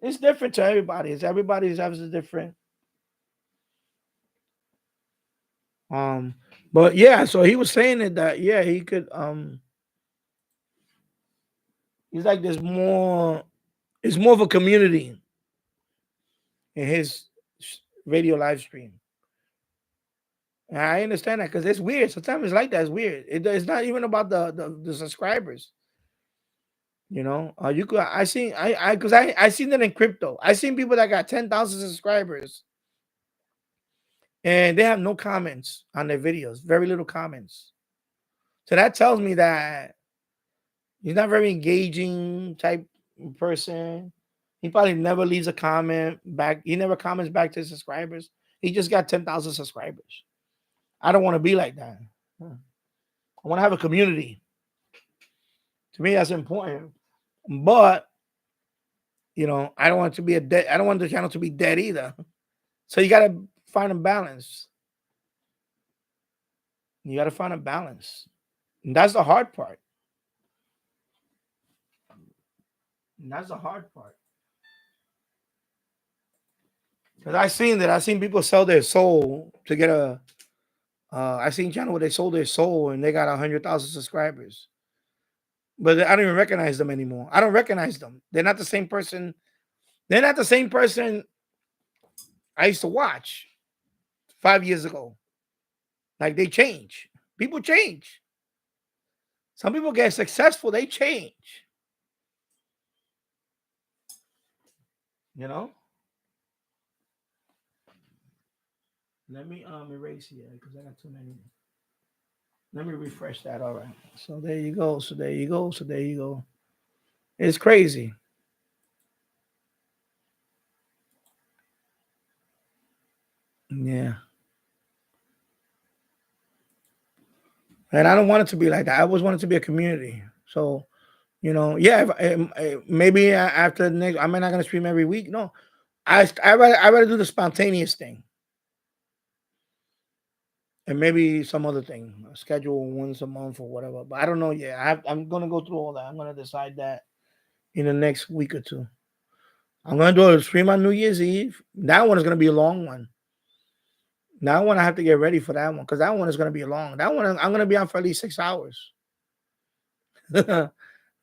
it's different to everybody. Everybody's obviously different. But yeah. So he was saying that yeah, he could. He's like there's more. It's more of a community in his radio live stream. And I understand that because it's weird. Sometimes it's like that. It's weird. It's not even about the subscribers. You could. I seen. Because I seen that in crypto. I seen people that got 10,000 subscribers, and they have no comments on their videos. Very little comments. So that tells me that he's not very engaging type person. He probably never leaves a comment back. He never comments back to his subscribers. He just got 10,000 subscribers. I don't want to be like that. I want to have a community. To me, that's important. But I don't want it to be I don't want the channel to be dead either. So you got to find a balance. You got to find a balance. And that's the hard part. Because I seen people sell their soul to get a. I seen channel where they sold their soul and they got 100,000 subscribers. But I don't even recognize them anymore. I don't recognize them. They're not the same person. They're not the same person I used to watch 5 years ago. Like they change. People change. Some people get successful. They change. Let me erase here because I got too many. Let me refresh that. All right. So there you go. It's crazy. Yeah. And I don't want it to be like that. I always want it to be a community. So, maybe after the next, I'm not going to stream every week. No, I rather do the spontaneous thing. And maybe some other thing, schedule once a month or whatever. But I don't know yet. I'm going to go through all that. I'm going to decide that in the next week or 2. I'm going to do a stream on New Year's Eve. That one is going to be a long one. That one I have to get ready for that one because that one is going to be long. That one I'm going to be on for at least 6 hours.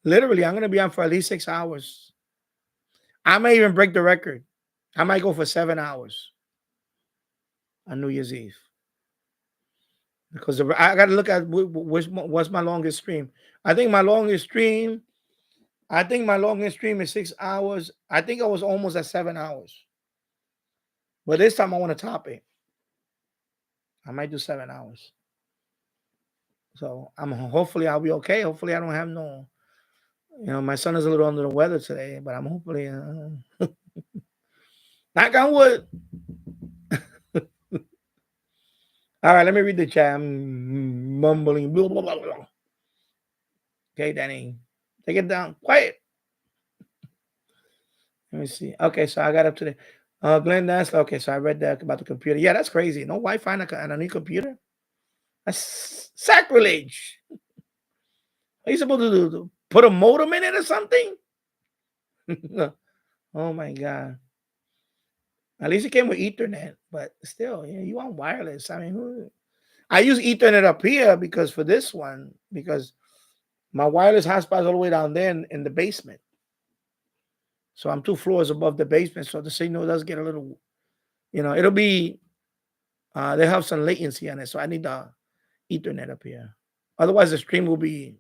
Literally, I'm going to be on for at least 6 hours. I may even break the record. I might go for 7 hours on New Year's Eve. Because I got to look at what's my longest stream. I think my longest stream is 6 hours. I think I was almost at 7 hours. But this time I want to top it. I might do 7 hours. So hopefully I'll be okay. Hopefully I don't have no, my son is a little under the weather today, but I'm hopefully knock on wood. All right, let me read the chat. I'm mumbling. Blah, blah, blah, blah. Okay, Danny. Take it down. Quiet. Let me see. Okay, so I got up to the Glenn Dansler. Okay, so I read that about the computer. Yeah, that's crazy. No Wi-Fi on a new computer? That's sacrilege. Are you supposed to do? Put a modem in it or something? Oh my God. At least it came with Ethernet, but still, you want wireless. I mean, I use Ethernet up here because for this one, because my wireless hotspot is all the way down there in the basement. So I'm 2 floors above the basement. So the signal does get a little, it'll be, they have some latency on it. So I need the Ethernet up here. Otherwise, the stream will be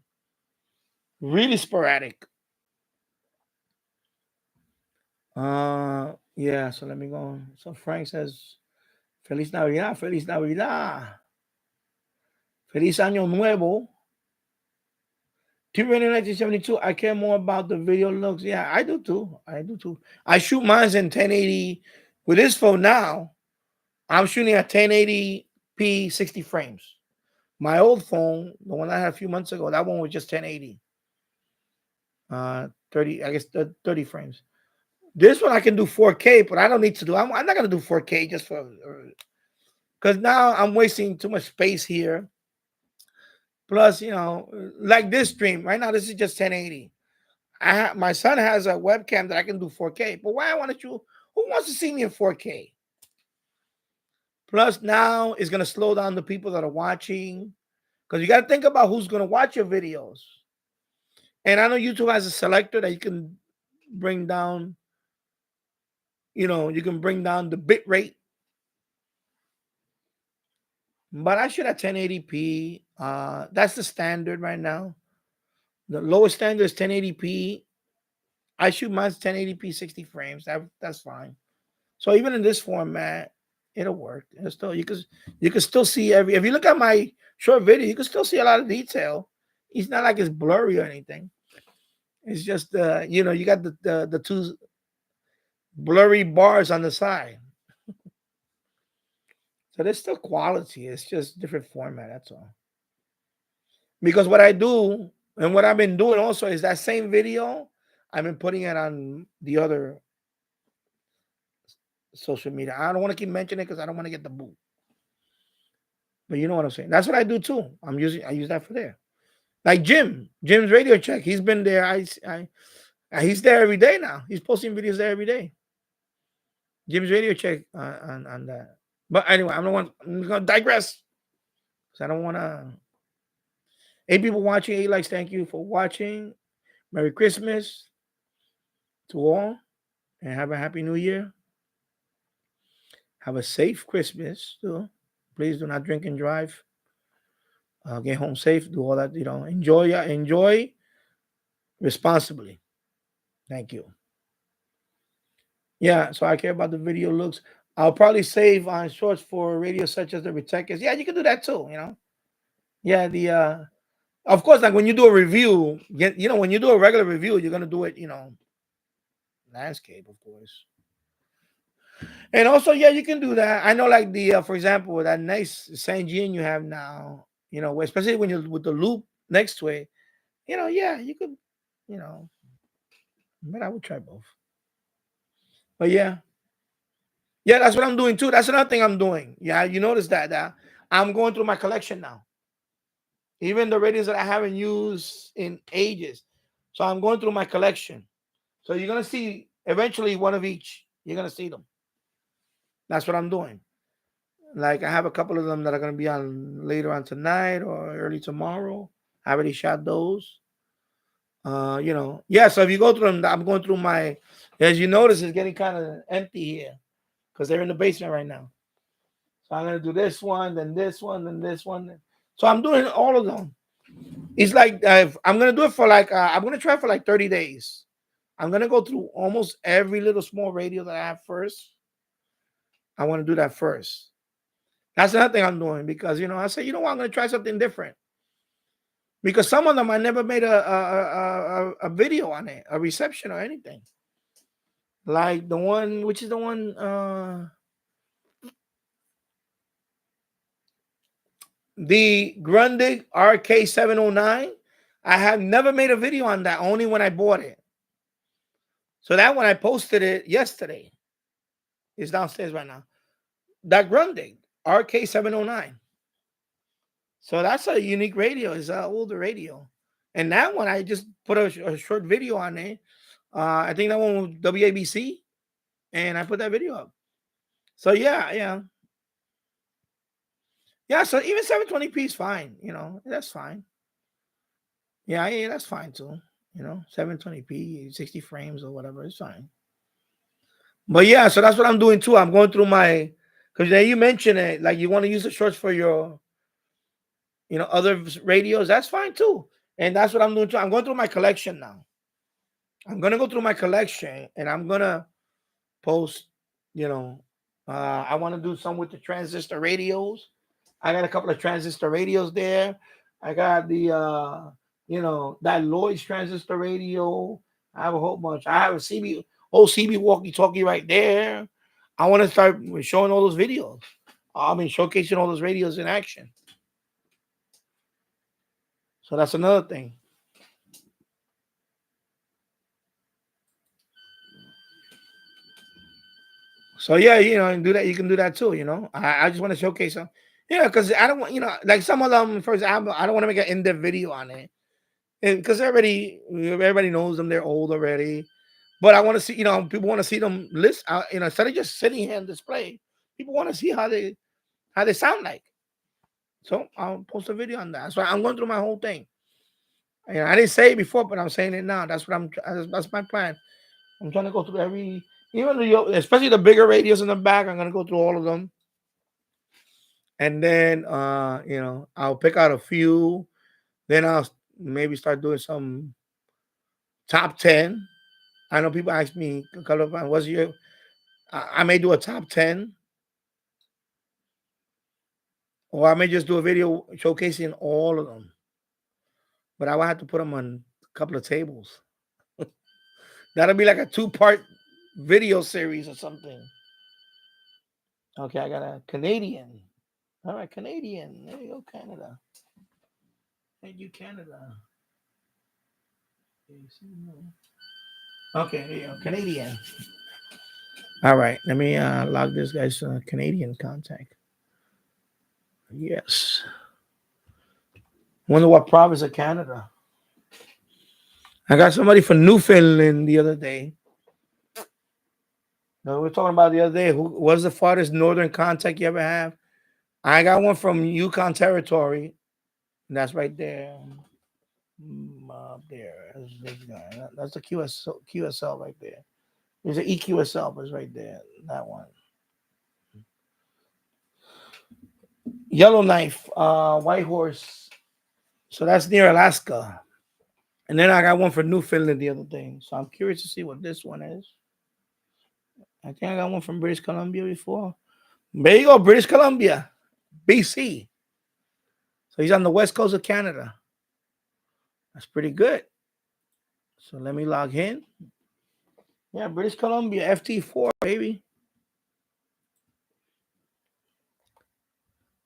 really sporadic. Yeah, so let me go. So Frank says, Feliz Navidad, Feliz Navidad. Feliz Año Nuevo. T-Rain 1972, I care more about the video looks. Yeah, I do too. I shoot mine in 1080. With this phone now, I'm shooting at 1080p 60 frames. My old phone, the one I had a few months ago, that one was just 1080. 30, I guess 30 frames. This one I can do 4K, but I don't need to do. I'm not gonna do 4K just for because now I'm wasting too much space here. Plus, like this stream right now, this is just 1080. My son has a webcam that I can do 4K, but why I want to? Who wants to see me in 4K? Plus, now it's gonna slow down the people that are watching because you got to think about who's gonna watch your videos. And I know YouTube has a selector that you can bring down. You can bring down the bit rate. But I shoot at 1080p. That's the standard right now. The lowest standard is 1080p. I shoot mine 1080p 60 frames. That's fine. So even in this format, it'll work. You can still see if you look at my short video, you can still see a lot of detail. It's not like it's blurry or anything. It's just you got the two blurry bars on the side. So there's still quality. It's just different format. That's all. Because what I do and what I've been doing also is that same video, I've been putting it on the other social media. I don't want to keep mentioning it because I don't want to get the boot. But you know what I'm saying. That's what I do too. I use that for there. Like Jim's Radio Check. He's been there. He's there every day now. He's posting videos there every day. Jim's Radio Check on that. But anyway, I'm gonna digress. Because I don't want to. 8 people watching, 8 likes. Thank you for watching. Merry Christmas to all. And have a happy new year. Have a safe Christmas too. Please do not drink and drive. Get home safe. Do all that. Enjoy responsibly. Thank you. Yeah, so I care about the video looks. I'll probably save on shorts for radios such as the Retekis. Yeah, you can do that too. Yeah, of course, like when you do a review, when you do a regular review, you're gonna do it, landscape, of course. And also, yeah, you can do that. I know, like for example, that nice Sanjian you have now, especially when you're with the loop next to it, yeah, you could, but I would try both. But yeah, that's what I'm doing too. That's another thing I'm doing. Yeah, you notice that I'm going through my collection now. Even the radios that I haven't used in ages. So I'm going through my collection. So you're going to see eventually one of each. You're going to see them. That's what I'm doing. Like I have a couple of them that are going to be on later on tonight or early tomorrow. I already shot those. Yeah, so if you go through them, I'm going through my, as you notice, it's getting kind of empty here because they're in the basement right now. So I'm going to do this one, then this one, then this one. So I'm doing all of them. It's like I'm going to do it for I'm going to try for 30 days. I'm going to go through almost every little small radio that I have first. I want to do that first. That's another thing I'm doing because, I say, I'm going to try something different. Because some of them, I never made a video on it, a reception or anything. Like the one, which is the one, the Grundig RK709. I have never made a video on that, only when I bought it. So that one I posted it yesterday. It's downstairs right now. That Grundig RK709. So that's a unique radio. It's an older radio. And that one, I just put a short video on it. I think that one was WABC. And I put that video up. So yeah. Yeah, so even 720p is fine. That's fine. Yeah, that's fine too. 720p, 60 frames or whatever. It's fine. But yeah, so that's what I'm doing too. I'm going through because then you mentioned it, like you want to use the shorts for your, other radios, that's fine too. And that's what I'm doing too. I'm going through my collection now. I'm gonna go through my collection and I'm gonna post, I want to do some with the transistor radios. I got a couple of transistor radios there. I got the that Lloyd's transistor radio. I have a whole bunch. I have a CB walkie-talkie right there. I want to start showing all those videos. I mean, showcasing all those radios in action. So that's another thing. So yeah, and do that. You can do that too. I just want to showcase them. Yeah, because I don't want like some of them. For example, I don't want to make an in-depth video on it, because everybody knows them. They're old already. But I want to see, people want to see them list. Instead of just sitting here and display, people want to see how they sound like. So I'll post a video on that. So I'm going through my whole thing. I didn't say it before, but I'm saying it now. That's my plan. I'm trying to go through especially the bigger radios in the back. I'm gonna go through all of them, and then I'll pick out a few. Then I'll maybe start doing some top 10. I know people ask me a couple of times, what's your? I may do a top 10, or I may just do a video showcasing all of them. But I will have to put them on a couple of tables. That'll be like a 2-part video series or something. Okay, I got a Canadian. All right, Canadian. There you go, Canada. Thank you, Canada. Okay, there you go, Canadian. All right, let me log this guy's Canadian contact. Yes. Wonder what province of Canada. I got somebody from Newfoundland the other day. No, we were talking about the other day. Who was the farthest northern contact you ever have? I got one from Yukon Territory. That's right there. Up there. That's the QSL right there. There's an EQSL, but it's right there. That one. Yellowknife, White Horse. So that's near Alaska. And then I got one for Newfoundland the other day. So I'm curious to see what this one is. I think I got one from British Columbia before. There you go, British Columbia, BC. So he's on the west coast of Canada. That's pretty good. So let me log in. Yeah, British Columbia, FT4, baby.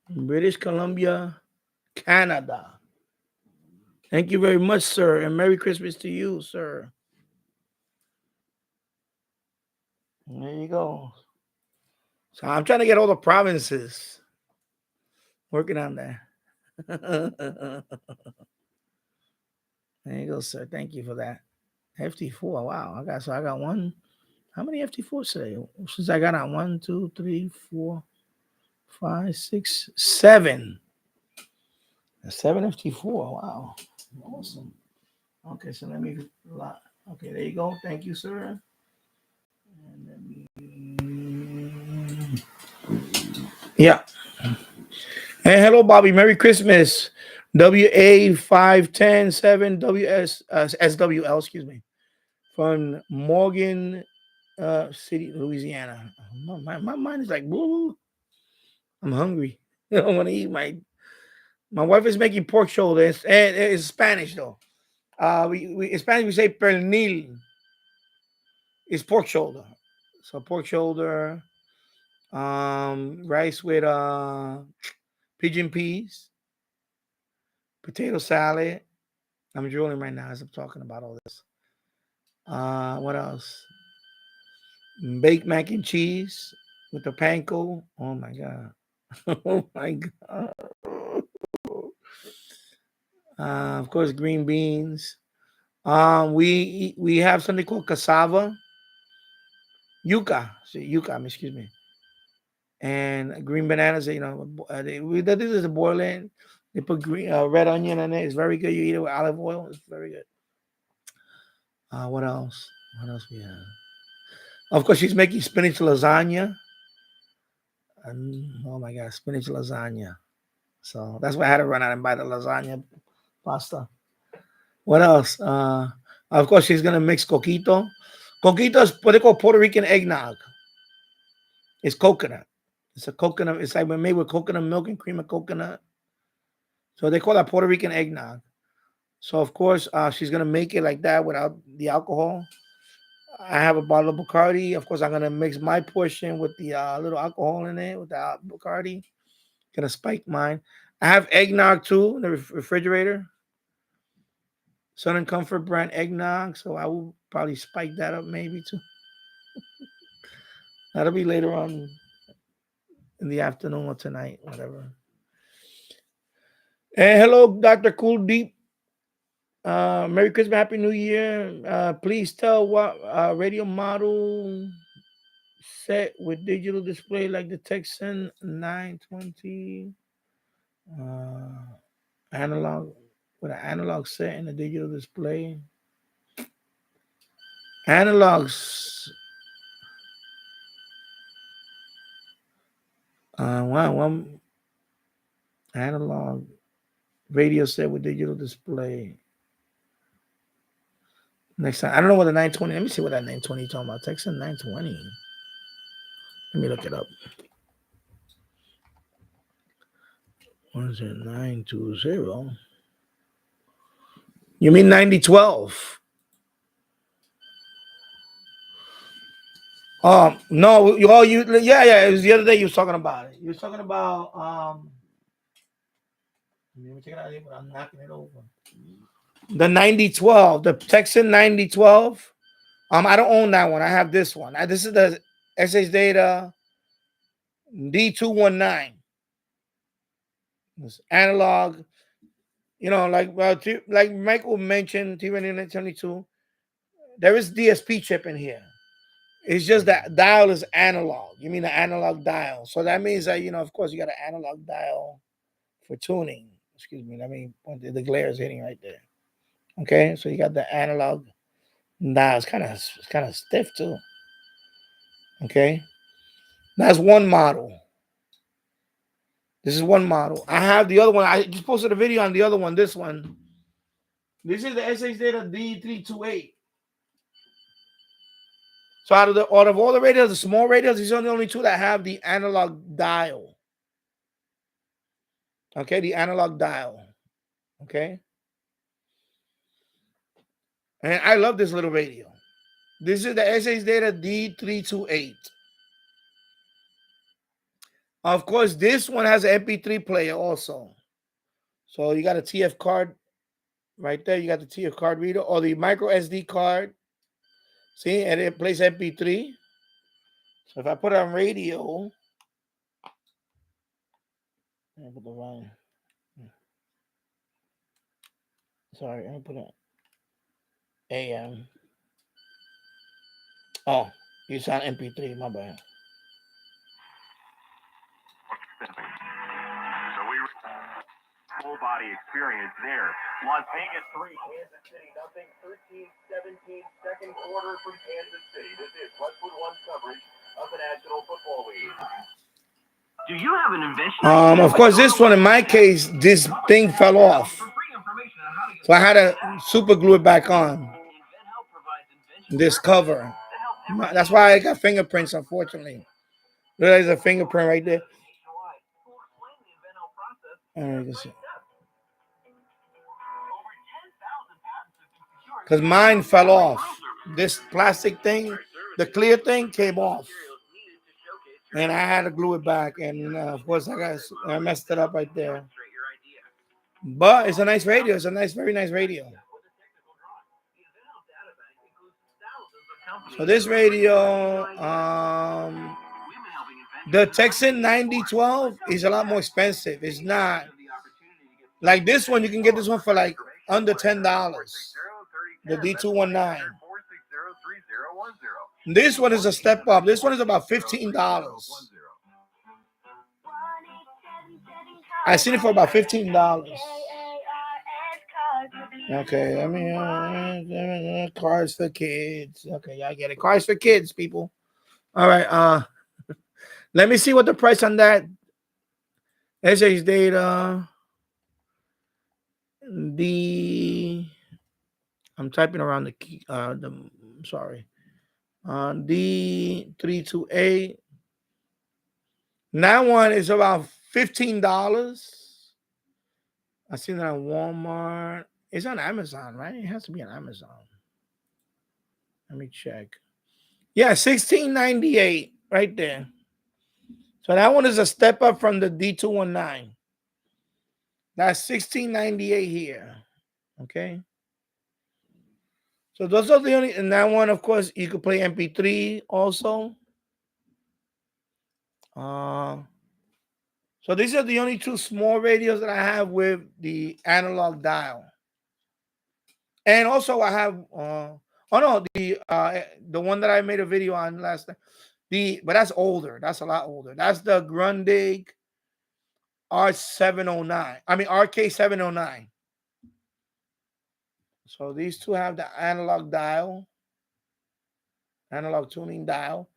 British Columbia, Canada. Thank you very much, sir. And Merry Christmas to you, sir. There you go. So I'm trying to get all the provinces. Working on that. There you go, sir. Thank you for that. FT4. Wow. I got one. How many FT4s today? Since I got on 1, 2, 3, 4, 5, 6, 7. 7 FT4. Wow. Awesome. Okay, so let me. Okay, there you go. Thank you, sir. And let me. Yeah. Hey, hello, Bobby. Merry Christmas. WA5107 SWL, excuse me, from Morgan City, Louisiana. My mind is like, woo. I'm hungry. I don't want to eat. My wife is making pork shoulder. It's Spanish though. In Spanish we say pernil. It's pork shoulder. So pork shoulder, rice with pigeon peas, potato salad. I'm drooling right now as I'm talking about all this. What else? Baked mac and cheese with the panko. Oh my god. Oh my god. Of course, green beans. We have something called cassava. Yuca, excuse me. And green bananas, this is a boiling. They put green red onion in it. It's very good. You eat it with olive oil. It's very good. What else? What else we have? Of course, she's making spinach lasagna. And, oh my god, spinach lasagna. So that's why I had to run out and buy the lasagna pasta. What else? Of course, she's gonna mix coquito. Coquito is what they call Puerto Rican eggnog. It's coconut. It's a coconut. It's like we're made with coconut milk and cream of coconut. So they call that Puerto Rican eggnog. So of course, she's gonna make it like that without the alcohol. I have a bottle of Bacardi. Of course, I'm gonna mix my portion with the little alcohol in it with the Bacardi. Gonna spike mine. I have eggnog too in the refrigerator. Sun and Comfort brand eggnog. So I will probably spike that up maybe too. That'll be later on in the afternoon or tonight, whatever. And hello, Dr. Cool Deep. Merry Christmas, Happy New Year. Please tell what radio model set with digital display like the Texan 920 analog with an analog set and a digital display. Analogs. One analog radio set with digital display. Next time, I don't know what the 920. Let me see what that 920 is talking about. Texan 920. Let me look it up. What is it? 920. You mean 9012? No, yeah. It was the other day you was talking about it. You was talking about let me check it out here, but I'm knocking it over. The 9012, the Texan 9012. I don't own that one. I have this one. This is the SH Data D219. It's analog. You know, like Michael mentioned, T-72. There is DSP chip in here. It's just that dial is analog. You mean the analog dial. So that means that, of course, you got an analog dial for tuning. Excuse me. I mean, the glare is hitting right there. Okay, so you got the analog dial. It's kind of stiff too. Okay, that's one model. This is one model. I have the other one. I just posted a video on the other one. This one. This is the SH Data D328. So out of all the radios, the small radios, these are the only two that have the analog dial. Okay, the analog dial. Okay. And I love this little radio. This is the SH Data D328. Of course, this one has an MP3 player also. So you got a TF card right there. You got the TF card reader or the micro SD card. See, and it plays MP3. So if I put it on radio, I put the wrong. Sorry, I put it AM. Oh, you sound MP3, my bad. So we full body experience there. Las Vegas 3, Kansas City nothing. 13-17 second quarter from Kansas City. This is Westwood One coverage of the National Football League. Do you have an invention? Of course, this one in my case, this thing fell off, so I had to super glue it back on. This cover. That's why I got fingerprints, unfortunately. There's a fingerprint right there. Because mine fell off. This plastic thing, the clear thing, came off. And I had to glue it back. And of course, I messed it up right there. But it's a nice radio. It's a very nice radio. So this radio, the Texan 9012 is a lot more expensive. It's not like this one. You can get this one for like under $10. The D219. This one is a step up. This one is about $15. I seen it for about $15. Okay, I mean, cars for kids. Okay, I get it. Cars for kids, people. All right. Let me see what the price on that SH data. I'm typing around the key. Sorry. D328. That one is about $15. I seen that on Walmart. It's on Amazon, right? It has to be on Amazon. Let me check. Yeah, $16.98 right there. So that one is a step up from the D219. That's $16.98 here. Okay. So those are the only, and that one, of course, you could play MP3 also. So these are the only two small radios that I have with the analog dial. And also I have the one that I made a video on last time. But that's older. That's a lot older. That's the Grundig R709. I mean RK709. So these two have the analog dial, analog tuning dial,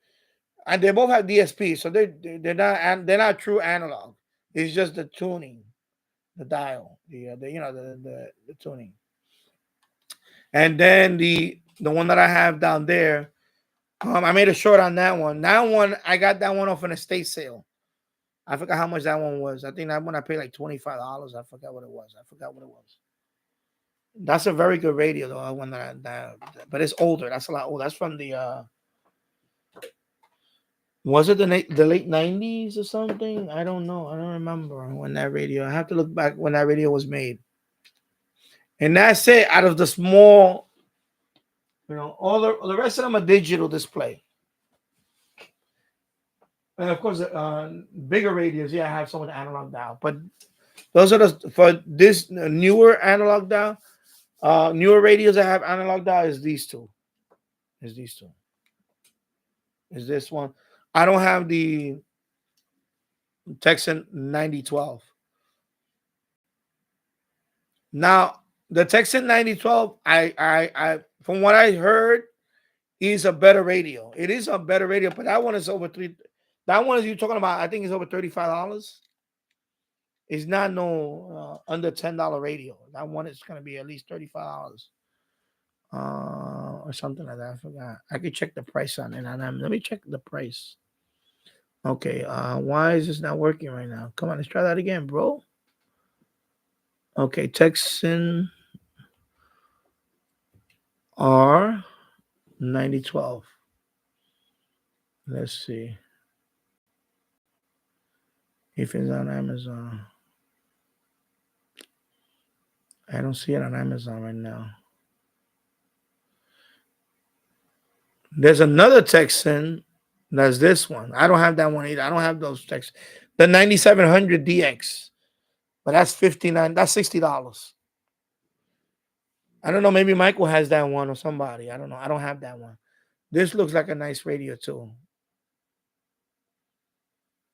and they both have DSP. So they're not true analog. It's just the tuning, the dial, the tuning. And then the one that I have down there, I made a short on that one. That one I got that one off an estate sale. I forgot how much that one was. I think that one I paid like $25. I forgot what it was. That's a very good radio though. That one but it's older. That's a lot older. That's from the was it the late 90s or something? I don't know. I don't remember when that radio. I have to look back when that radio was made. And that's it. Out of the small, all the rest of them are digital display. And of course, bigger radios, I have some with analog dial. But those are for this newer analog dial, newer radios that have analog dial is these two. Is this one. I don't have the Texan 9012. Now, the Texan 9012, I from what I heard, is a better radio. It is a better radio, but that one is over three. That one is you're talking about. I think it's over $35. It's not no under $10 radio. That one is going to be at least $35 or something like that. I forgot. I could check the price on it. Let me check the price. Okay. Why is this not working right now? Come on, let's try that again, bro. Okay, Texan R 9012. Let's see if it's on Amazon. I don't see it on Amazon right now. There's another Texan. That's this one. I don't have that one either. I don't have those Texans. The 9700 DX. But that's $59. That's $60. I don't know. Maybe Michael has that one or somebody. I don't know. I don't have that one. This looks like a nice radio too.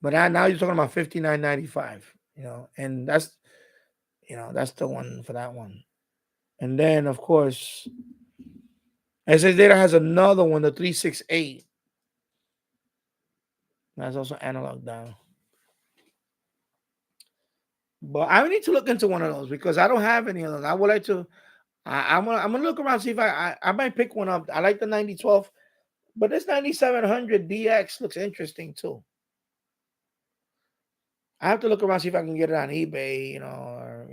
But now you're talking about $59.95. And that's the one for that one. And then of course, SS Data has another one, the 368. That's also analog dial. But I need to look into one of those because I don't have any of those. I would like to. I'm gonna look around, see if I might pick one up. I like the 9012, but this 9700 DX looks interesting too. I have to look around, see if I can get it on eBay, or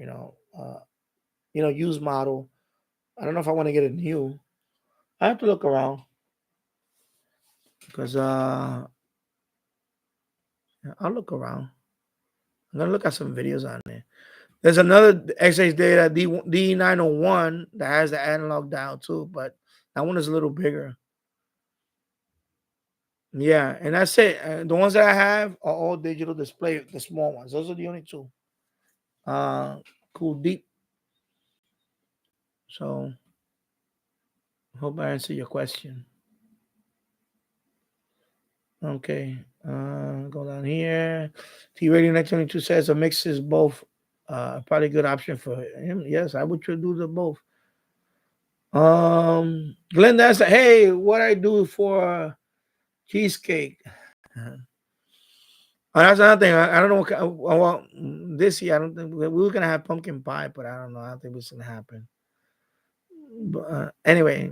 used model. I don't know if I want to get it new. I have to look around because I'll look around. I'm gonna look at some videos on there. There's another XH Data D901 that has the analog dial too, but that one is a little bigger. Yeah, and that's it. The ones that I have are all digital display, the small ones. Those are the only two. Cool deep. So hope I answer your question. Okay. Go down here. T Radio 922 says a mix is both probably a good option for him. Yes, I would do the both. Glenda asked, hey, what I do for cheesecake? Oh, that's another thing. I don't know what. Well, this year I don't think we were gonna have pumpkin pie, but I don't know. I don't think it's gonna happen. But anyway,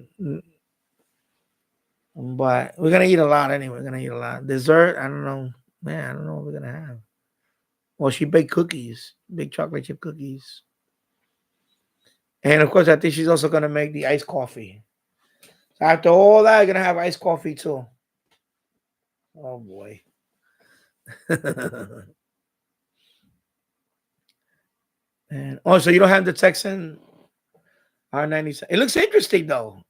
but we're gonna eat a lot anyway. We're gonna eat a lot. Dessert, I don't know. Man, I don't know what we're gonna have. Well, she baked cookies, big chocolate chip cookies. And of course, I think she's also gonna make the iced coffee. So after all that, I'm gonna have iced coffee too. Oh boy. And also, you don't have the Texan R97. It looks interesting though.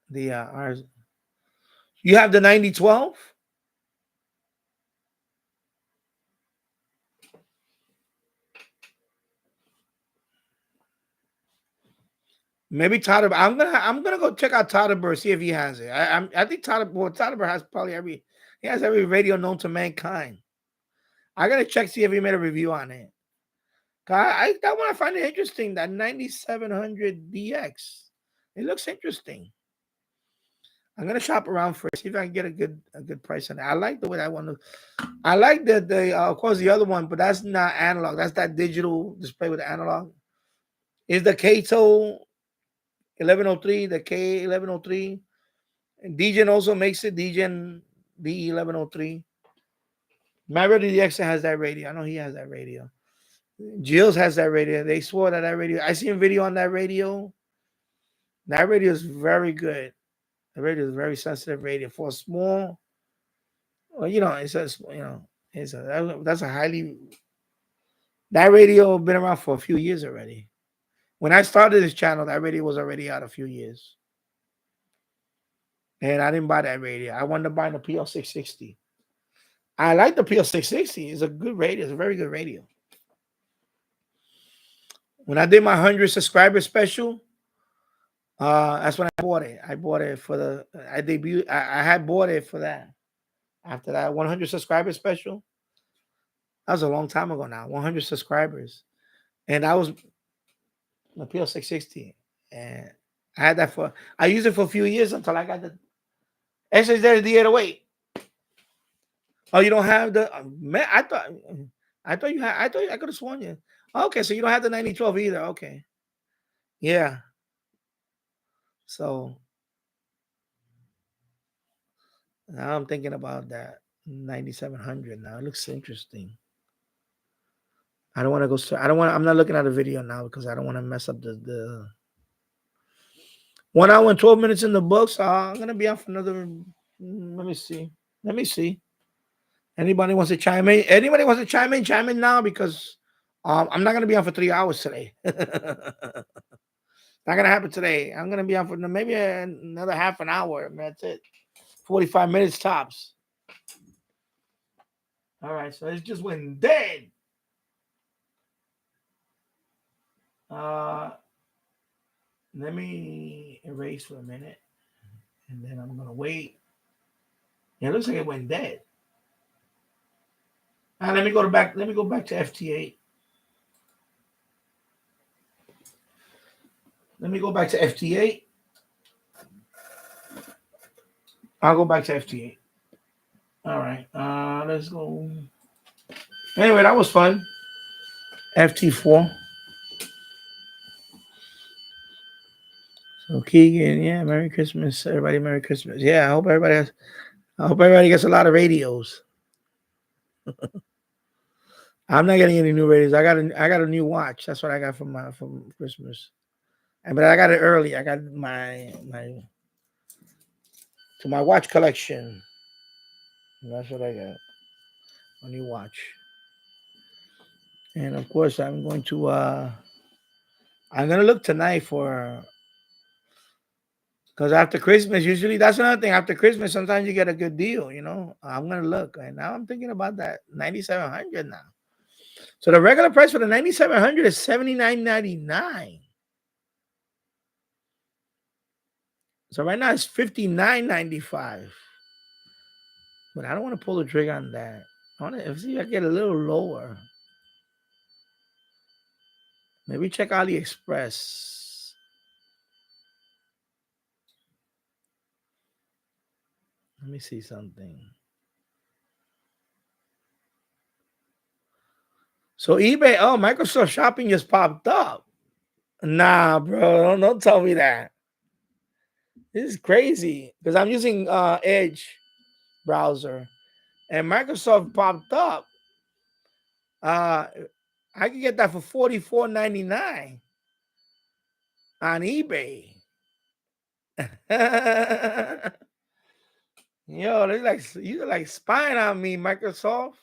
The R. You have the 9012. Maybe Tyler. I'm gonna go check out Tyler Burr, see if he has it. I think Tyler Burr has probably he has every radio known to mankind. I gotta check see if he made a review on it. That one I find it interesting. That 9700 DX. It looks interesting. I'm gonna shop around first, see if I can get a good price on it. I like the way that one looks. I like the of course the other one, but that's not analog. That's that digital display with the analog. Is the Kato 1103, the K1103. And DGen also makes it, DGen D1103. Mario DX has that radio. I know he has that radio. Jills has that radio. They swore that radio. I seen a video on that radio. That radio is very good. The radio is very sensitive radio for a small. Well, it says that's a highly that radio been around for a few years already. When I started this channel, that radio was already out a few years, and I didn't buy that radio. I wanted to buy the PL660. I like the PL660. It's a good radio. It's a very good radio. When I did my 100 subscriber special, that's when I bought it. I bought it for the I debuted. I had bought it for that. After that 100 subscriber special, that was a long time ago now. 100 subscribers, and I was the PL660, and I had that for. I used it for a few years until I got the. Actually, there's the 808. Oh, you don't have the man? I thought you had. I thought I could have sworn you. Okay, so you don't have the 9012 either. Okay, yeah. So now I'm thinking about that 9700. Now it looks interesting. I don't want to go. I don't want. I'm not looking at a video now because I don't want to mess up the 1 hour and 12 minutes in the books. I'm gonna be on for another. Let me see. Let me see. Anybody wants to chime in? Anybody wants to chime in? Chime in now because I'm not gonna be on for 3 hours today. Not gonna happen today. I'm gonna be on for maybe another half an hour. That's it. 45 minutes tops. All right, so it just went dead. Let me erase for a minute, and then I'm gonna wait. Yeah, it looks like it went dead. Let me go back. Let me go back to FT8. Let me go back to FT8. I'll go back to FT8. All right. Let's go. Anyway, that was fun. FT4. So Keegan, yeah, Merry Christmas, everybody. Merry Christmas. Yeah, I hope everybody gets a lot of radios. I'm not getting any new radios. I got a new watch. That's what I got from Christmas. But I got it early. I got my watch collection. That's what I got. A new watch. And of course I'm gonna look tonight for because after Christmas, usually that's another thing. After Christmas, sometimes you get a good deal, I'm gonna look. And now I'm thinking about that 9700 now. So the regular price for the 9700 is $79.99. So right now it's $59.95. But I don't want to pull the trigger on that. I want to see if I get a little lower. Maybe check AliExpress. Let me see something. So eBay, oh, Microsoft Shopping just popped up. Nah, bro, don't tell me that. This is crazy because I'm using Edge browser and Microsoft popped up. Uh, I can get that for $44.99 on eBay. Yo, they like you're like spying on me, Microsoft.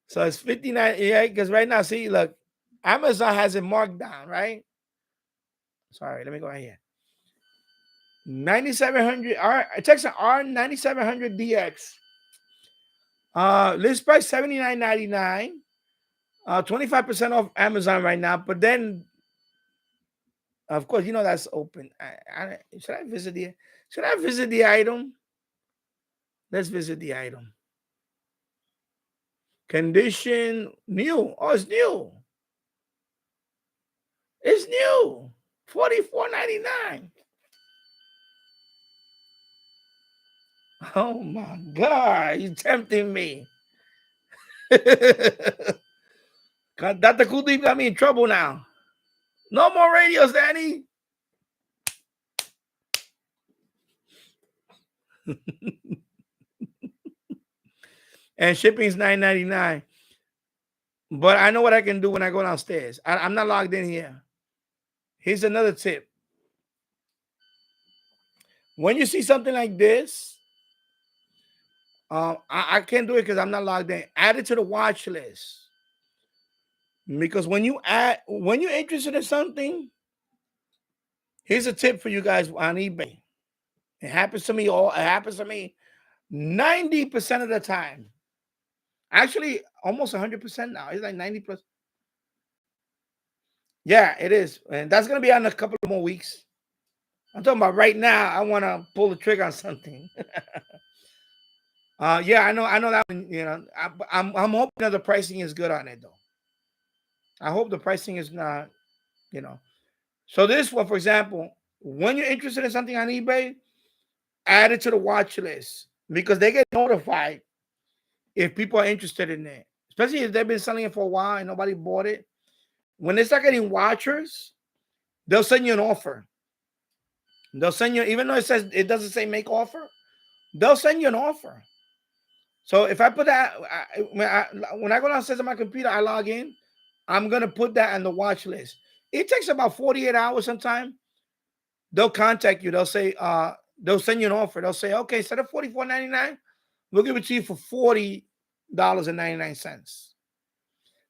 So it's 59. Yeah, because right now, see, look, Amazon has it marked down, right? Sorry, let me go right here. 9700 R Texas R9700 DX. List price $79.99. 25% off Amazon right now. But then, of course, you know that's open. Should I visit the item? Let's visit the item. Condition new. Oh, it's new. It's new. $44.99. Oh my God, you tempting me. Dr. Kuldeep got me in trouble now. No more radios, Danny. And shipping is $9.99. But I know what I can do when I go downstairs. I'm not logged in here. Here's another tip. When you see something like this, I can't do it because I'm not logged in. Add it to the watch list. Because when you're interested in something, here's a tip for you guys on eBay. It happens to me 90% of the time. Actually, almost 100% now. It's like 90 plus. Yeah, it is. And that's going to be on a couple of more weeks. I'm talking about right now. I want to pull the trigger on something. Yeah, I know that one, you know, I'm hoping that the pricing is good on it though. I hope the pricing is not, you know. So this one, for example, when you're interested in something on eBay, add it to the watch list because they get notified if people are interested in it, especially if they've been selling it for a while and nobody bought it. When they start getting watchers, they'll send you an offer. They'll send you, even though it doesn't say make offer, they'll send you an offer. So if I put that, when I go downstairs on my computer, I log in, I'm going to put that on the watch list. It takes about 48 hours sometime. They'll contact you. They'll say, they'll send you an offer. They'll say, okay, instead of $44.99, we'll give it to you for $40.99.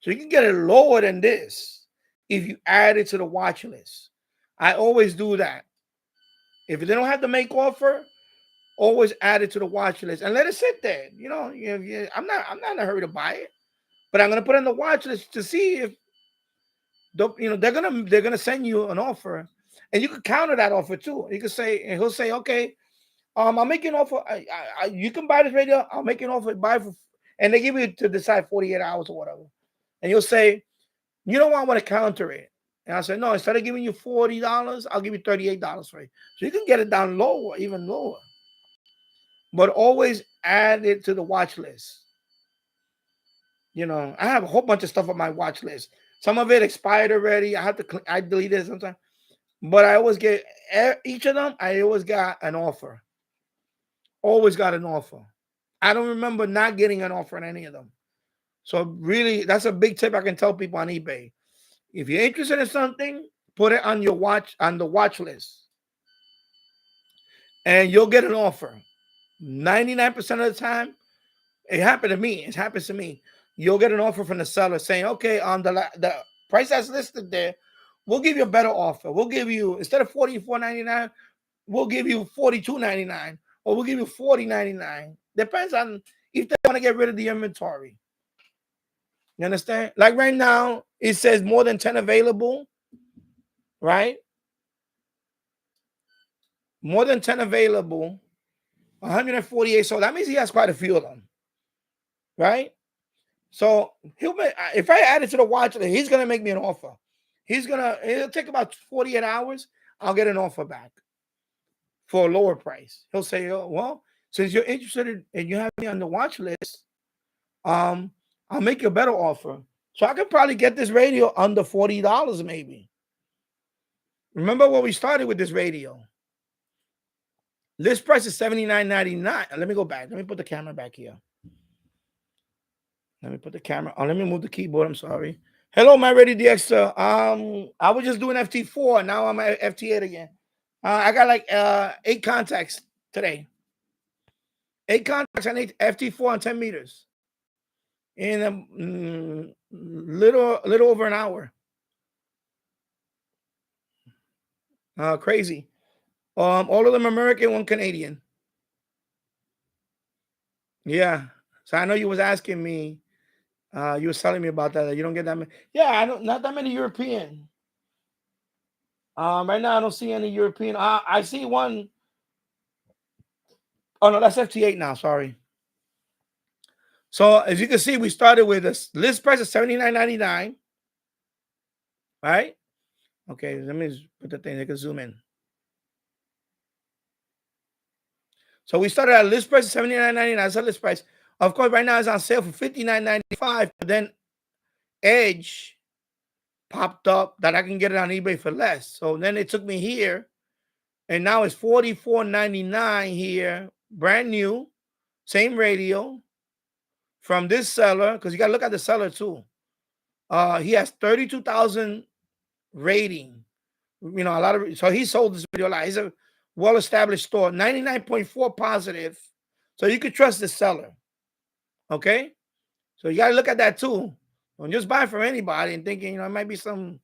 So you can get it lower than this if you add it to the watch list. I always do that. If they don't have to make offer, always add it to the watch list and let it sit there. You know, I'm not in a hurry to buy it, but I'm gonna put it on the watch list to see if they're gonna send you an offer, and you can counter that offer too. You can say, and he'll say, okay, I'll make an offer. You can buy this radio. I'll make an offer. Buy for, and they give you to decide 48 hours or whatever. And you'll say, you know what, I want to counter it. And I said, no, instead of giving you $40, I'll give you $38 for it. So you can get it down lower, even lower. But always add it to the watch list. You know, I have a whole bunch of stuff on my watch list. Some of it expired already. I delete it sometimes. But I always get each of them. I always got an offer. Always got an offer. I don't remember not getting an offer on any of them. So really, that's a big tip I can tell people on eBay. If you're interested in something, put it on the watch list, and you'll get an offer. 99% of the time, it happened to me. It happens to me. You'll get an offer from the seller saying, okay, on the price that's listed there, we'll give you a better offer. We'll give you, instead of $44.99, we'll give you $42.99, or we'll give you $40.99. Depends on if they want to get rid of the inventory. You understand? Like right now, it says more than 10 available, right? More than 10 available, 148. So that means he has quite a few of them, right? So if I add it to the watch list, he's gonna make me an offer. It'll take about 48 hours. I'll get an offer back for a lower price. He'll say, oh, well, since you're interested and you have me on the watch list, I'll make you a better offer. So I could probably get this radio under $40 maybe. Remember what we started with this radio. List price is $79.99. Let me go back. Let me put the camera back here. Let me put the camera. Oh, let me move the keyboard. I'm sorry. Hello, my ready DX. I was just doing FT4. Now I'm at FT8 again. I got like 8 contacts today. 8 contacts on FT4 on 10 meters in a little over an hour. Crazy. All of them American, one Canadian. Yeah. So I know you was asking me. You was telling me about that. You don't get that many. Yeah, I don't. Not that many European. Right now I don't see any European. I see one. Oh no, that's FT8 now. Sorry. So as you can see, we started with a list price of $79.99. Right? Okay, let me just put the thing. They can zoom in. So we started at a list price of $79.99. That's a list price. Of course, right now it's on sale for $59.95. But then Edge popped up that I can get it on eBay for less. So then it took me here, and now it's $44.99 here, brand new, same radio from this seller. Because you got to look at the seller too. He has 32,000 rating. You know, a lot of, so he sold this video a lot. He's a well-established store, 99.4 positive. So you could trust the seller. Okay? So you got to look at that too. Don't just buy from anybody and thinking, it might be some,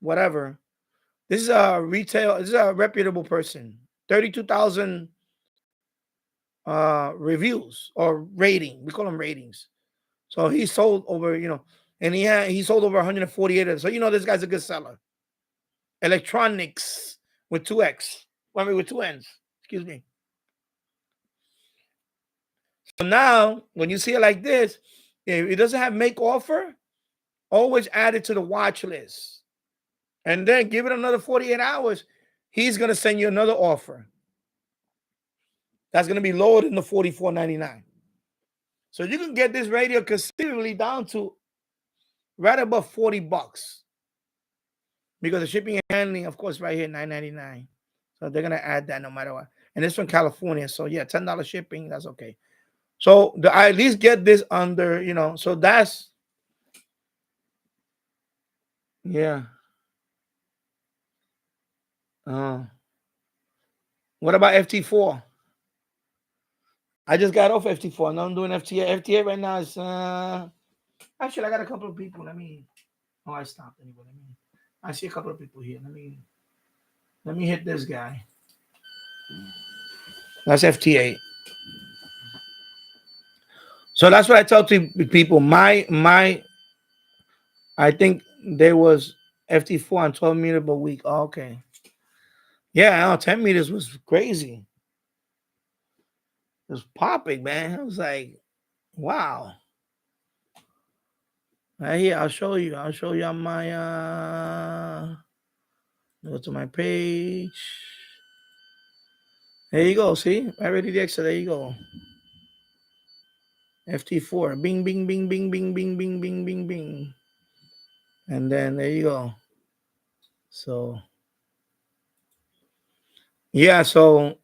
whatever. This is a this is a reputable person. 32,000 reviews or rating. We call them ratings. So he sold over, and he sold over 148 of them. So this guy's a good seller. Electronics with 2X. With 2 N's. Excuse me. So now, when you see it like this, if it doesn't have make offer, always add it to the watch list. And then give it another 48 hours. He's going to send you another offer. That's going to be lower than the $44.99. So you can get this radio considerably down to right above $40. Because the shipping and handling, of course, right here, $9.99. So they're going to add that no matter what. And it's from California. So yeah, $10 shipping, that's okay. So I at least get this under, so that's, yeah. What about FT4? I just got off FT4. Now I'm doing FT8. FT8 right now is, actually, I got a couple of people. I stopped anyway. I see a couple of people here. Let me hit this guy. That's FT8. So that's what I tell to people. I think there was FT4 on 12 meter per week. Oh, okay. Yeah, 10 meters was crazy. It was popping, man. I was like, wow. Right here, I'll show you. I'll show you on my go to my page. There you go. See? I already did. So there you go. FT4. Bing, bing, bing, bing, bing, bing, bing, bing, bing, bing. And then there you go. So yeah, so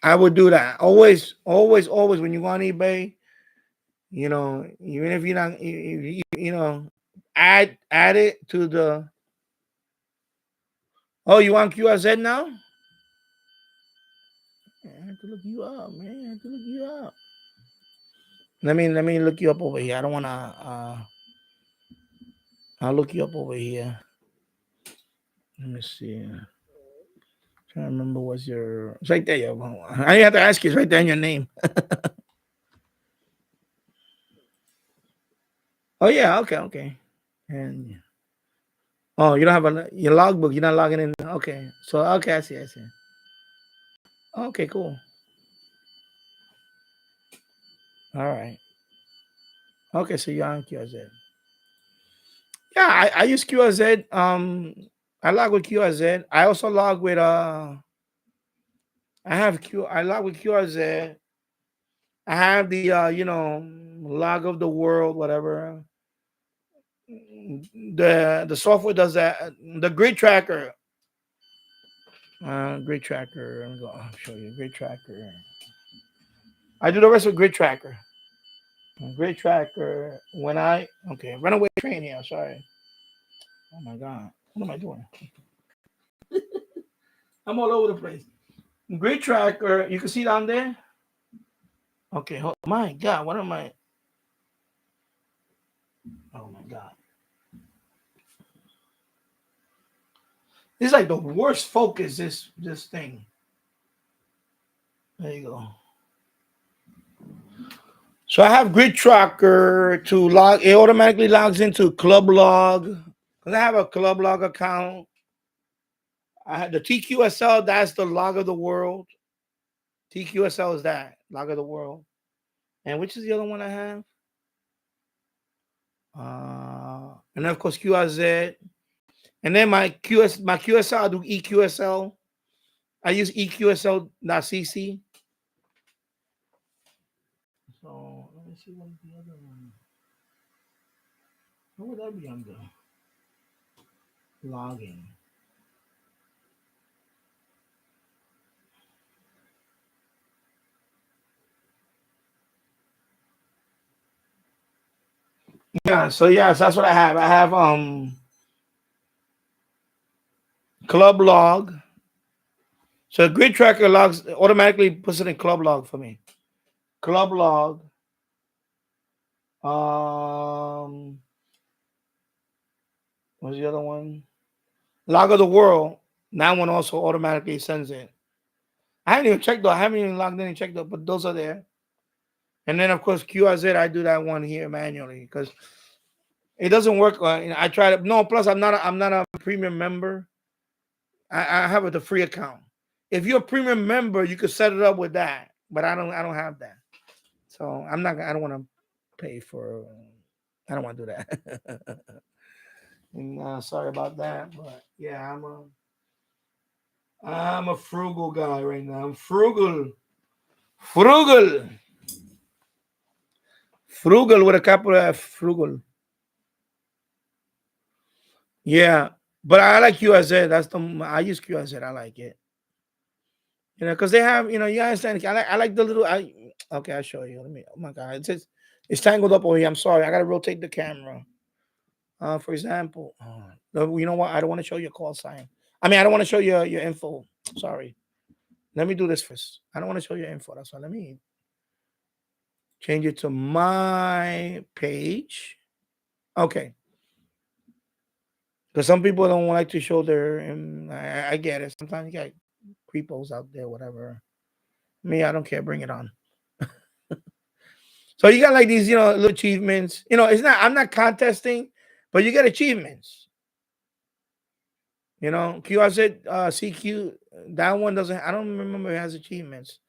I would do that. Always when you go on eBay, even if you're not, add it to the. Oh, you want QRZ now? I have to look you up, man. I have to look you up. Let me look you up over here. I don't wanna. I'll look you up over here. Let me see. Trying to remember what's your. It's right there. I have to ask you. It's right there in your name. Oh yeah. Okay. And oh, you don't have your logbook. You're not logging in. Okay. So okay, I see. Okay, cool. All right. Okay, so you're on QRZ. Yeah, I use QRZ. I log with QRZ. I also log with I log with QRZ. I have the log of the world, whatever. The software does that. The grid tracker. Grid tracker. I'm going to show you grid tracker. I do the rest with grid tracker. Grid tracker. When I runaway train here. Sorry. Oh my god. What am I doing? I'm all over the place. Grid tracker. You can see down there. Okay. Oh my god. What am I? Oh my god. This is like the worst focus. This thing. There you go. So I have grid tracker to log. It automatically logs into club log because I have a club log account. I had the TQSL. That's the log of the world. TQSL is that log of the world. And which is the other one I have? And then of course QRZ. And then my QSL, I do EQSL. I use EQSL.cc. So let me see what the other one. What would that be under? Logging. Yeah, so yes, that's what I have. I have club log. So grid tracker logs automatically puts it in club log for me. Club log. What's the other one? Log of the world. That one also automatically sends it. I haven't even checked though. I haven't even logged in and checked though, but those are there. And then of course QRZ, I do that one here manually because it doesn't work. I tried it. No, plus I'm not a premium member. I have the free account. If you're a premium member, you could set it up with that. But I don't have that. So I don't want to pay for. I don't want to do that. And, sorry about that, but yeah, I'm a frugal guy right now. I'm frugal with a capital F. Frugal. Yeah, but I like QRZ. I use QRZ. I like it. Because they have, you understand. I like the little. Okay, I'll show you. Let me. Oh my god, it's tangled up over here. I'm sorry. I gotta rotate the camera. For example, you know what? I don't want to show you a call sign. I mean, I don't want to show you your info. Sorry. Let me do this first. I don't want to show you info. That's why. Let me change it to my page. Okay. Because some people don't like to show their. I get it. Sometimes you got creepos out there, whatever. Me, I don't care. Bring it on. So you got like these, little achievements. It's not. I'm not contesting, but you get achievements. QRZ CQ. That one doesn't. I don't remember it has achievements.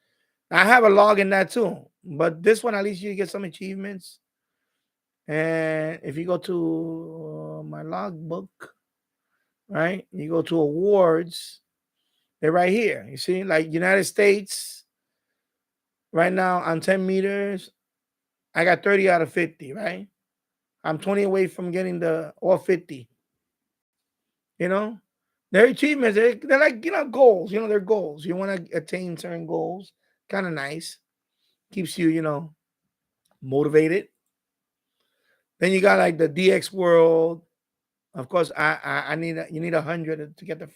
I have a log in that too, but this one at least you get some achievements. And if you go to my logbook, right, you go to awards, they're right here. You see, like United States, right now on 10 meters, I got 30 out of 50, right? I'm 20 away from getting all 50. Their achievements, they're like, goals. They're goals. You want to attain certain goals. Kind of nice. Keeps you, motivated. Then you got like the DX world. Of course, I need you need 100 to get the.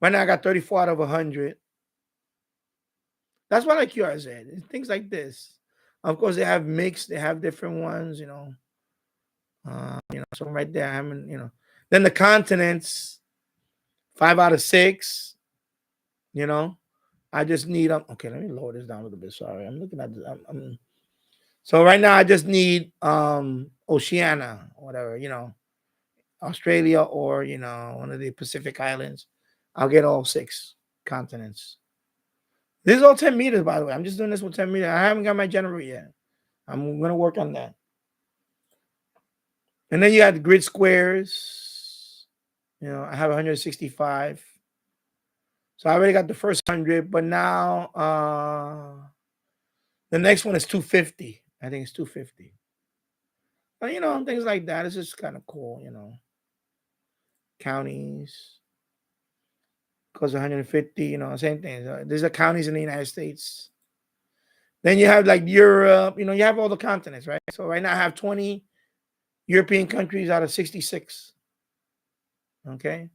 Right now I got 34 out of 100. That's what I like QRZ. Things like this. Of course, they have mixed. They have different ones. So right there, Then the continents, 5 out of 6. I just need okay, let me lower this down a little bit. Sorry, I'm looking at this. So right now I just need Oceania, whatever, Australia or one of the Pacific Islands. I'll get all 6 continents. This is all 10 meters, by the way. I'm just doing this with 10 meters. I haven't got my general yet. I'm gonna work on that. And then you got the grid squares. I have 165. So I already got the first 100, but now The next one is 250. I think it's 250. But things like that. It's just kind of cool. Counties costs 150. Same thing. There's the counties in the United States. Then you have like Europe. You have all the continents, right? So right now I have 20 European countries out of 66. Okay.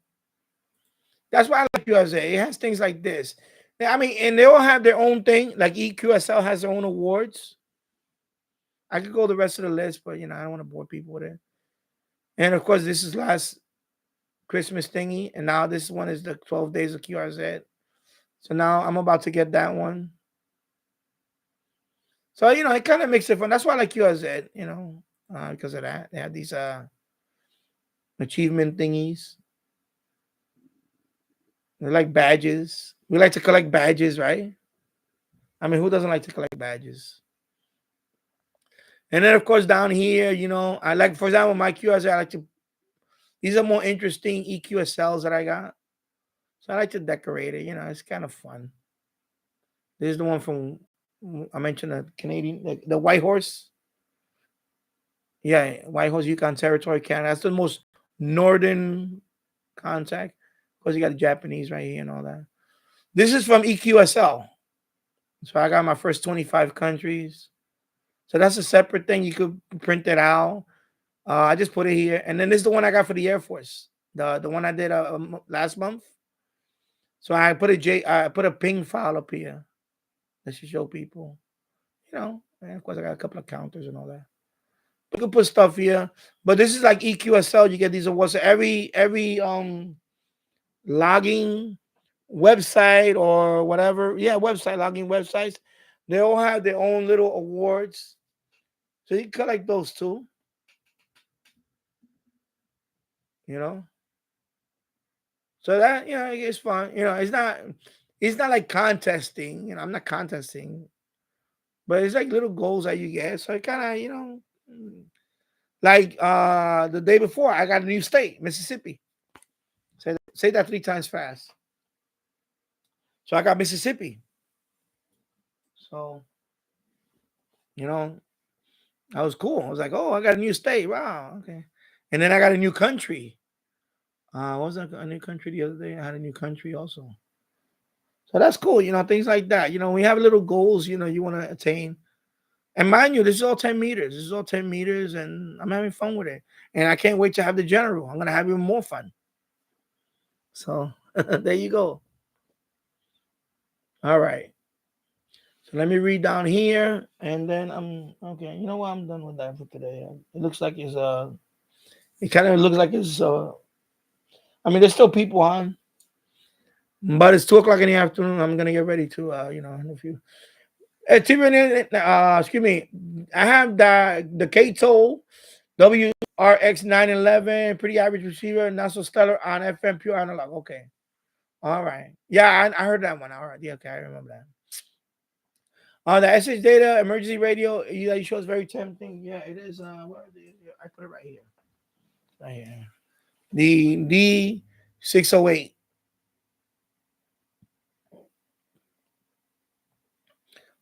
That's why I like USA. It has things like this. I mean, and they all have their own thing. Like EQSL has their own awards. I could go the rest of the list, but I don't want to bore people with it. And of course, this is last Christmas thingy, and now this one is the 12 days of QRZ. So now I'm about to get that one. So it kind of makes it fun. That's why I like QRZ, because of that. They have these achievement thingies. They're like badges. We like to collect badges, right? I mean, who doesn't like to collect badges? And then, of course, down here, I like, for example, my QRZ, I like to, these are more interesting EQSLs that I got. So I like to decorate it. It's kind of fun. This is the one from, I mentioned the Canadian, the White Horse. Yeah, White Horse, Yukon Territory, Canada. That's the most northern contact. Of course, you got the Japanese right here and all that. This is from EQSL. So I got my first 25 countries. So that's a separate thing. You could print it out. I just put it here. And then this is the one I got for the Air Force. The one I did last month. So I put a ping file up here. That should show people. And of course I got a couple of counters and all that. You can put stuff here. But this is like EQSL. You get these awards. So every logging website or whatever. Yeah, logging websites. They all have their own little awards. So you collect those too. So that, it's fun. It's not like contesting. I'm not contesting. But it's like little goals that you get. So it kind of, like the day before, I got a new state, Mississippi. Say that 3 times fast. So I got Mississippi. So, that was cool. I was like, oh, I got a new state. Wow. Okay. And then I got a new country. What was that, a new country the other day? I had a new country also. So that's cool. Things like that. We have little goals, you want to attain. And mind you, this is all 10 meters. This is all 10 meters, and I'm having fun with it. And I can't wait to have the general. I'm going to have even more fun. So there you go. All right. So let me read down here, and then I'm okay. You know what? I'm done with that for today. It looks like it's it kind of looks like it's I mean, there's still people on, but it's 2 o'clock in the afternoon. I'm gonna get ready to in a few. Excuse me. I have the Kato WRX 911, pretty average receiver, not so stellar on FM pure analog. Okay. All right. Yeah, I heard that one. All right. Yeah, okay, I remember that. The SH data emergency radio, you show is very tempting. Yeah, it is. Where I put it right here. Right here. The D608.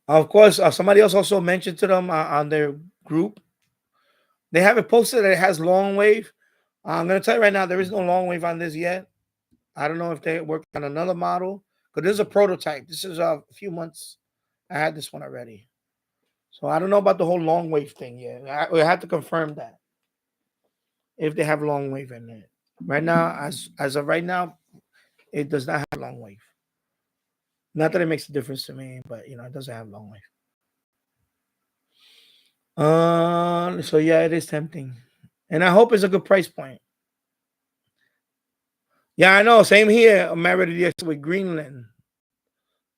Of course, somebody else also mentioned to them on their group. They have it posted that it has long wave. I'm going to tell you right now, there is no long wave on this yet. I don't know if they work on another model, because this is a prototype. This is a few months. I had this one already. So I don't know about the whole long wave thing yet. We have to confirm that if they have long wave in it. Right now, as of right now, it does not have long wave. Not that it makes a difference to me, but it doesn't have long wave. So yeah, it is tempting, and I hope it's a good price point. Yeah, I know. Same here. I'm married with Greenland.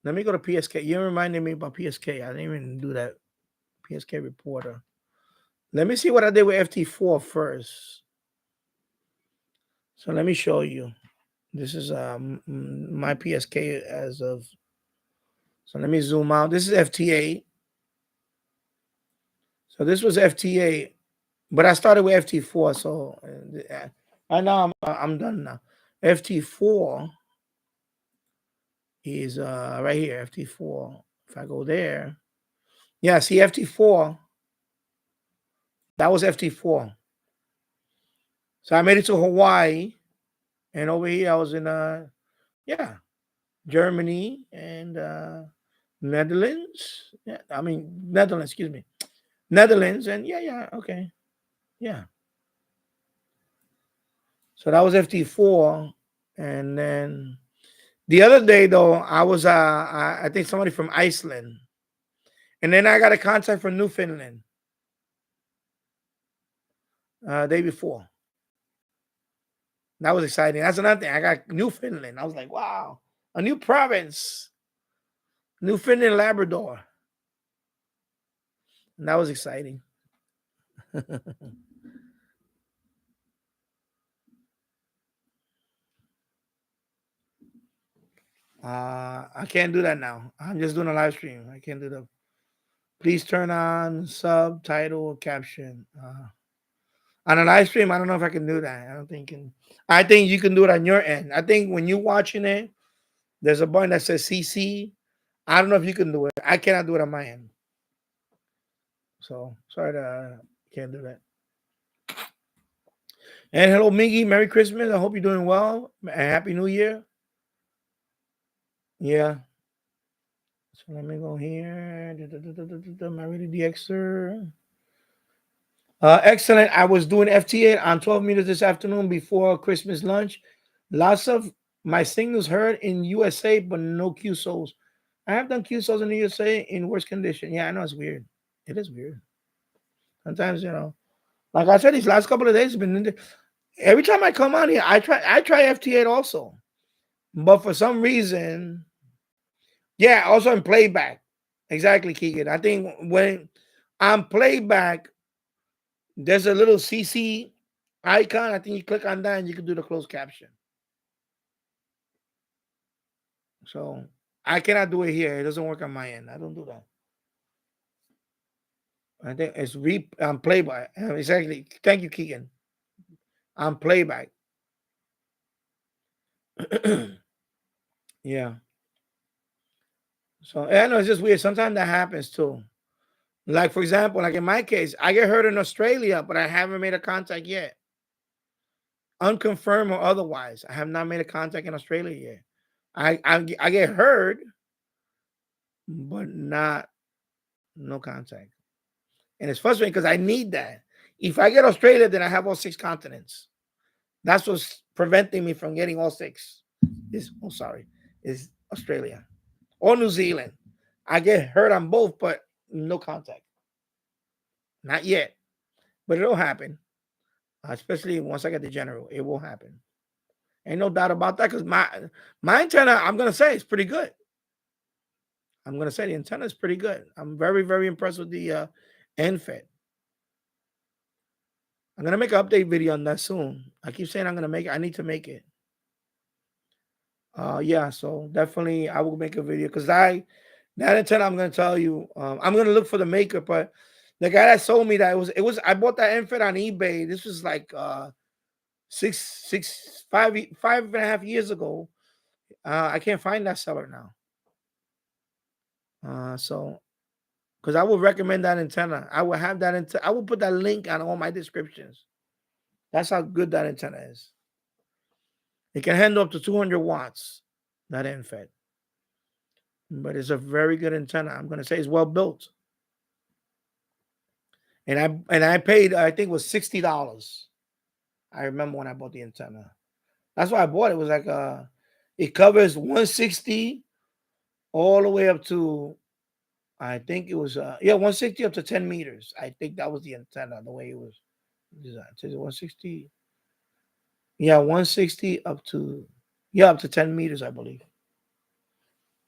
Let me go to PSK. You reminded me about PSK. I didn't even do that. PSK reporter. Let me see what I did with FT4 first. So let me show you. This is my PSK as of. So let me zoom out. This is FT8. So this was FT8, but I started with FT4. So I know I'm done now. FT4 is right here. FT4. If I go there, Yeah, see FT4. That was FT4. So I made it to Hawaii, and over here I was in yeah, Germany and Netherlands. Yeah, I mean Netherlands. Excuse me, Netherlands, and yeah, okay, yeah. So that was FT4, and then the other day though I was I think somebody from Iceland, and then I got a contact from Newfoundland day before. That was exciting. That's another thing. I got Newfoundland. I was like, wow, a new province, Newfoundland, Labrador, and that was exciting. I can't do that now. I'm just doing a live stream. I can't do the. Please turn on subtitle caption. On a live stream, I don't know if I can do that. I don't think can. I think you can do it on your end. I think when you're watching it, there's a button that says CC. I don't know if you can do it. I cannot do it on my end. So sorry to can't do that. And hello, Miggy. Merry Christmas. I hope you're doing well. And Happy New Year. Yeah. So let me go here. My really DXer. Excellent. I was doing FT8 on 12 meters this afternoon before Christmas lunch. Lots of my signals heard in USA, but no QSOs. I have done QSOs in the USA in worse condition. Yeah, I know it's weird. It is weird. Sometimes, like I said, these last couple of days have been every time I come on here, I try FT8 also. But for some reason, yeah, also in playback. Exactly, Keegan. I think when I'm playback, there's a little CC icon. I think you click on that and you can do the closed caption. So I cannot do it here. It doesn't work on my end. I don't do that. I think it's playback. Exactly. Thank you, Keegan. On playback. Yeah. So I know it's just weird. Sometimes that happens too. Like for example, like in my case, I get hurt in Australia, but I haven't made a contact yet. Unconfirmed or otherwise. I have not made a contact in Australia yet. I get hurt, but not no contact. And it's frustrating because I need that. If I get Australia, then I have all 6 continents. That's what's preventing me from getting all 6. Is Australia or New Zealand. I get hurt on both, but no contact. Not yet, but it'll happen. Especially once I get the general, it will happen. Ain't no doubt about that because my antenna, I'm gonna say, it's pretty good. I'm gonna say the antenna is pretty good. I'm very, very impressed with the NFET. I'm gonna make an update video on that soon. I keep saying I'm gonna make it. I need to make it. Yeah, so definitely I will make a video because that antenna I'm gonna tell you. I'm gonna look for the maker, but the guy that sold me that it was I bought that NFET on eBay. This was like 5.5 years ago. I can't find that seller now. So because I would recommend that antenna. I will have that antenna. I will put that link on all my descriptions. That's how good that antenna is. It can handle up to 200 watts, that NFET. But it's a very good antenna. I'm going to say it's well built. And I paid, I think it was $60. I remember when I bought the antenna. That's why I bought it. It was like it covers 160 all the way up to, I think it was 160 up to 10 meters. I think that was the antenna, the way it was designed. It says 160. Yeah, 160 up to 10 meters, I believe.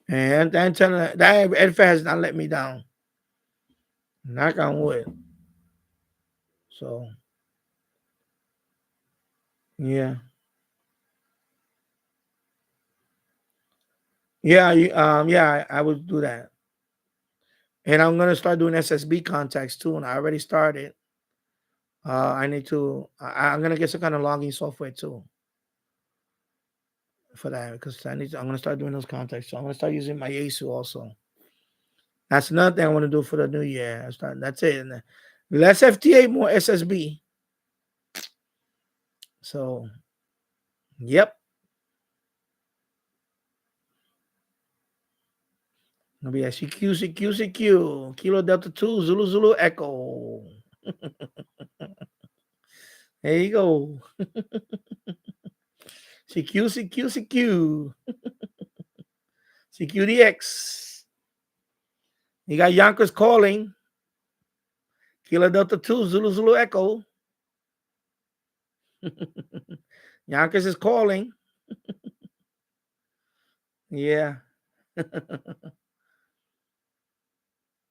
And the antenna, that NFET has not let me down. Knock on wood. So yeah. Yeah, I would do that. And I'm gonna start doing SSB contacts too, and I already started. I need to. I'm gonna get some kind of logging software too for that because I'm gonna start doing those contacts. So I'm gonna start using my Yasu also. That's another thing I want to do for the new year. That's it. And less FTA, more SSB. So, yep. It'll be a CQ, Kilo Delta 2, Zulu Zulu Echo. There you go. CQ. CQDX. You got Yonkers calling. Kilo Delta 2, Zulu Zulu Echo. Yonkers is calling. Yeah.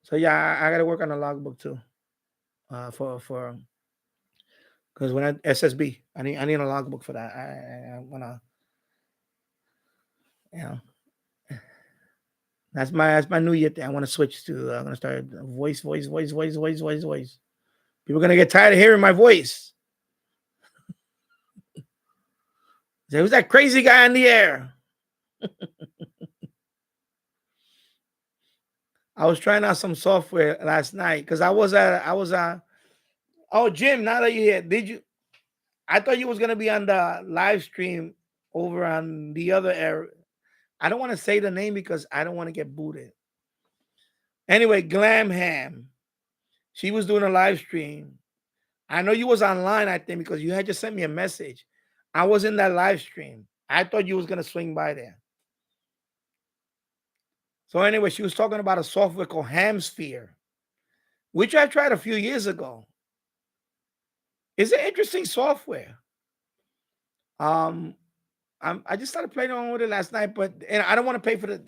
So yeah, I gotta work on the logbook too. For because when I SSB, I need a logbook for that. I wanna, you know, that's my new year thing. I want to switch to. I'm gonna start voice. People are gonna get tired of hearing my voice. Say, who's that crazy guy in the air? I was trying out some software last night because I was oh, Jim, now that you're here, did you? I thought you was gonna be on the live stream over on the other area. I don't want to say the name because I don't want to get booted. Anyway, Glam Ham, she was doing a live stream. I know you was online, I think, because you had just sent me a message. I was in that live stream. I thought you was gonna swing by there. So anyway, she was talking about a software called Hamsphere, which I tried a few years ago. It's an interesting software. Um, I just started playing around with it last night, but and I don't want to pay for the.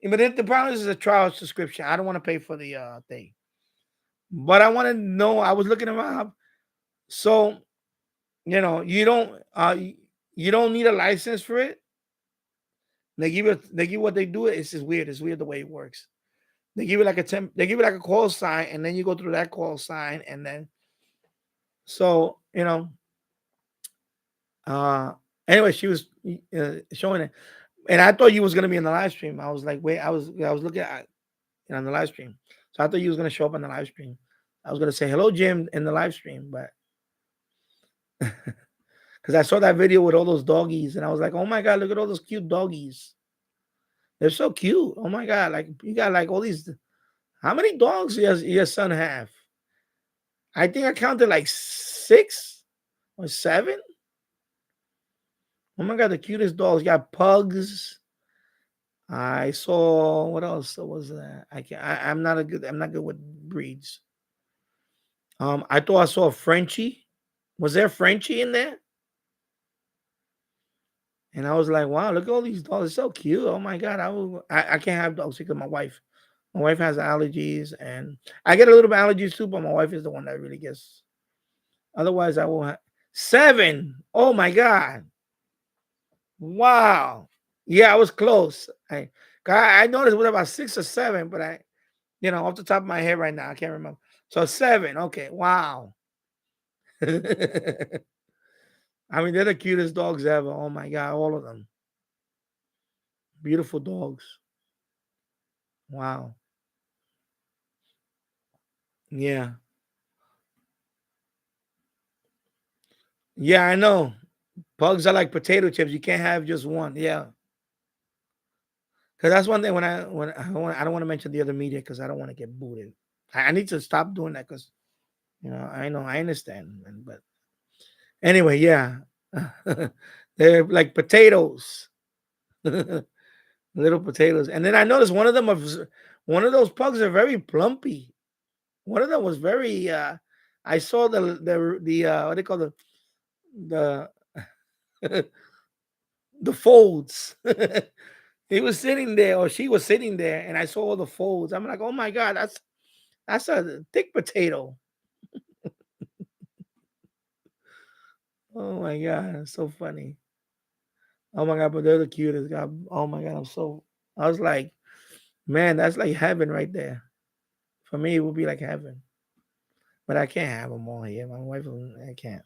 But the problem is a trial subscription. I don't want to pay for the thing. But I want to know. I was looking around, so you don't need a license for it. They give what they do. It's just weird. It's weird the way it works. They give you like they give you like a call sign, and then you go through that call sign, and then so uh anyway, she was showing it, and I thought you was gonna be in the live stream. I was like, wait, I was looking at on the live stream, so I thought you was gonna show up on the live stream. I was gonna say hello, Jim, in the live stream, but because I saw that video with all those doggies, and I was like, oh my god, look at all those cute doggies. They're so cute. Oh my god, like you got like all these. How many dogs does your son have? I think I counted like 6 or 7. Oh my god, the cutest dogs. You got pugs. I saw what else was that? I'm not good with breeds. I thought I saw a Frenchie. Was there a Frenchie in there? And I was like, wow, look at all these dogs. It's so cute. Oh my god, I can't have dogs because my wife has allergies, and I get a little bit of allergies too, but my wife is the one that really gets. Otherwise, I won't have 7. Oh my god. Wow. Yeah, I was close. I noticed it was about 6 or 7, but off the top of my head right now, I can't remember. So 7. Okay. Wow. I mean, they're the cutest dogs ever. Oh my god, all of them. Beautiful dogs. Wow. Yeah. Yeah, I know. Pugs are like potato chips. You can't have just one. Yeah. Because that's one thing I don't want to mention the other media because I don't want to get booted. I need to stop doing that because I understand, but anyway, yeah, they're like potatoes, little potatoes. And then I noticed one of those pugs are very plumpy. One of them was very. I saw the what they call the the folds. He was sitting there, or she was sitting there, and I saw all the folds. I'm like, oh my god, that's a thick potato. Oh my god, it's so funny. Oh my god, but they're the cutest. God, oh my god, I was like, man, that's like heaven right there. For me, it would be like heaven. But I can't have them all here. My wife, I can't.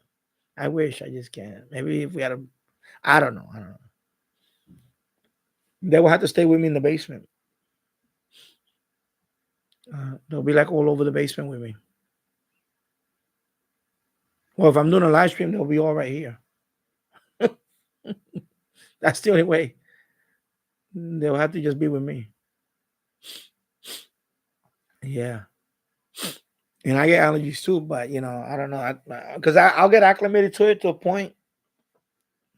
I wish I just can't. Maybe if we had I don't know. I don't know. They will have to stay with me in the basement. They'll be like all over the basement with me. Or if I'm doing a live stream, they'll be all right here. That's the only way. They'll have to just be with me. Yeah. And I get allergies too, but I don't know, because I'll get acclimated to it to a point,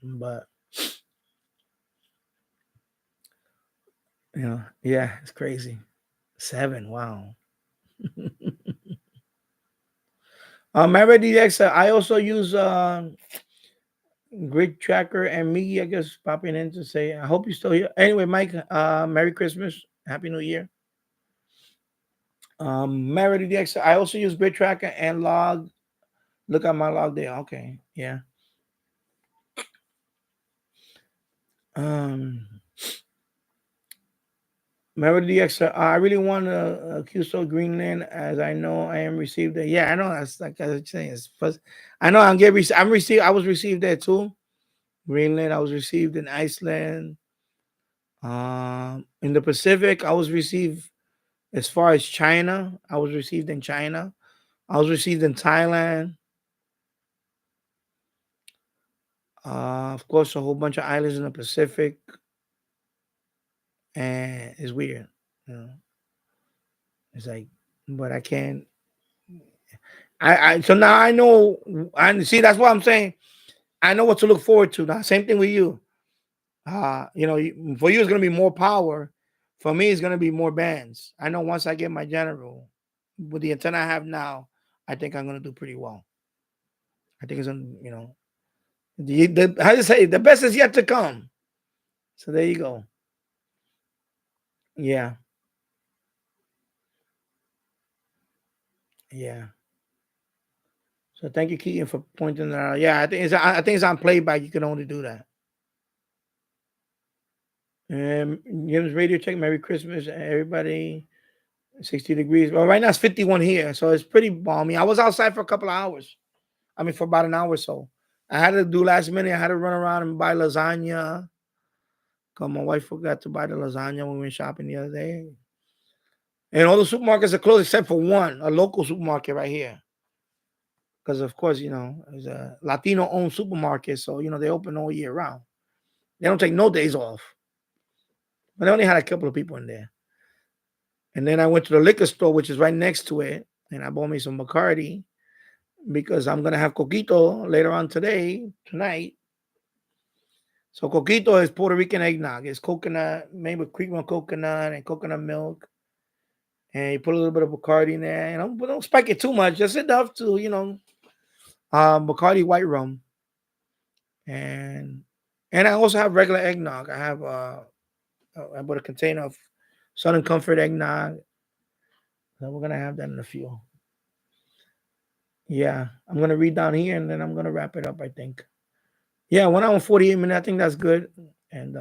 but yeah, it's crazy. 7, wow. Maverick DX. I also use Grid Tracker and Miggy. I guess popping in to say I hope you're still here. Anyway, Mike, Merry Christmas, Happy New Year. Maverick DX. I also use Grid Tracker and log. Look at my log there. Okay, yeah. Um, Remember the extra? I really want a QSO Greenland as I know I am received there. Yeah, I know that's like I was saying. It's first, I know I'm getting. I'm received. I was received there too. Greenland. I was received in Iceland. In the Pacific, I was received as far as China. I was received in China. I was received in Thailand. Of course, a whole bunch of islands in the Pacific, and it's weird. You know, it's like, but I can't. I so now I know. I see. That's what I'm saying. I know what to look forward to now. Same thing with you. For you it's gonna be more power. For me, it's gonna be more bands. I know once I get my general with the antenna I have now, I think I'm gonna do pretty well. I think it's gonna, how do you say the best is yet to come. So there you go. Yeah, yeah. So thank you, Keaton, for pointing that out. Yeah, I think it's on playback. You can only do that. Jim's radio check. Merry Christmas, everybody. 60 degrees. Well, right now it's 51 here, so it's pretty balmy. I was outside for a couple of hours. I mean, for about an hour or so. I had to do last minute. I had to run around and buy lasagna. Cause my wife forgot to buy the lasagna when we went shopping the other day. And all the supermarkets are closed except for one, a local supermarket right here. Because of course, it's a Latino-owned supermarket, so they open all year round. They don't take no days off. But they only had a couple of people in there. And then I went to the liquor store, which is right next to it, and I bought me some Bacardi because I'm gonna have coquito later on tonight. So coquito is Puerto Rican eggnog. It's coconut made with cream of coconut and coconut milk, and you put a little bit of Bacardi in there. And don't spike it too much, just enough to Bacardi white rum, and I also have regular eggnog. I bought a container of Southern Comfort eggnog. So we're gonna have that in a few. Yeah, I'm gonna read down here and then I'm gonna wrap it up. I think. Yeah, 1 hour and 48 minutes. I think that's good. And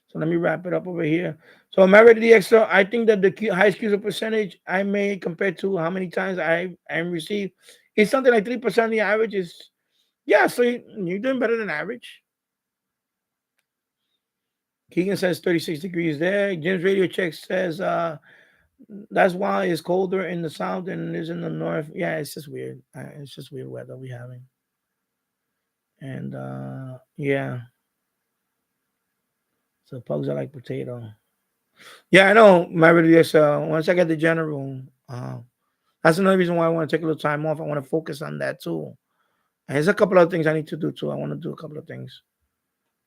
so let me wrap it up over here. So Merit DXL, I think that the highest user percentage I made compared to how many times I received is something like 3% of the average is. Yeah, so you're doing better than average. Keegan says 36 degrees there. Jim's radio check says that's why it's colder in the south than it is in the north. Yeah, it's just weird. It's just weird weather we having. And yeah. So pugs are like potato. Yeah, I know. My yes. Once I get the general, that's another reason why I want to take a little time off. I want to focus on that too. And there's a couple of things I need to do too. I want to do a couple of things.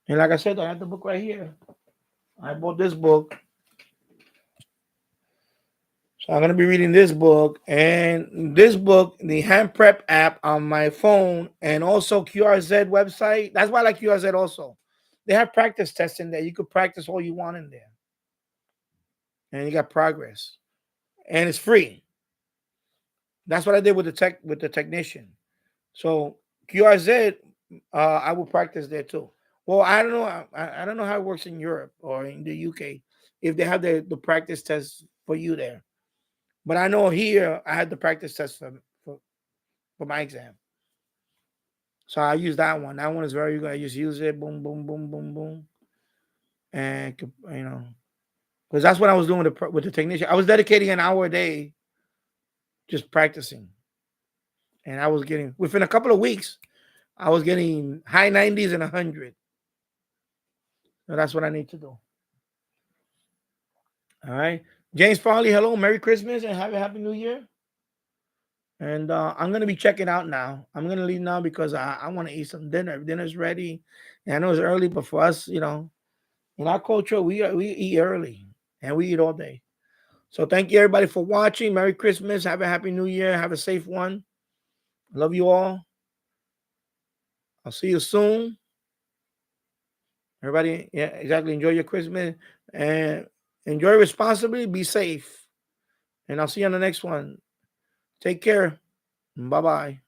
And like I said, I have the book right here. I bought this book. So I'm gonna be reading this book and this book, the hand prep app on my phone, and also QRZ website. That's why I like QRZ also. They have practice tests in there. You could practice all you want in there. And you got progress. And it's free. That's what I did with the technician. So QRZ, I will practice there too. Well, I don't know. I don't know how it works in Europe or in the UK if they have the practice test for you there. But I know here I had the practice test for my exam. So I use that one. That one is very good. I just use it. Boom, boom, boom, boom, boom, and because that's what I was doing with the technician. I was dedicating an hour a day just practicing. And I was getting, within a couple of weeks, I was getting high 90s and 100. So that's what I need to do. All right. James Farley, hello. Merry Christmas and have a Happy New Year. And I'm going to be checking out now. I'm going to leave now because I want to eat some dinner. Dinner's ready. And I know it's early, but for us, in our culture, we eat early and we eat all day. So thank you, everybody, for watching. Merry Christmas. Have a Happy New Year. Have a safe one. Love you all. I'll see you soon. Everybody, yeah, exactly. Enjoy your Christmas and enjoy responsibly. Be safe. And I'll see you on the next one. Take care. Bye-bye.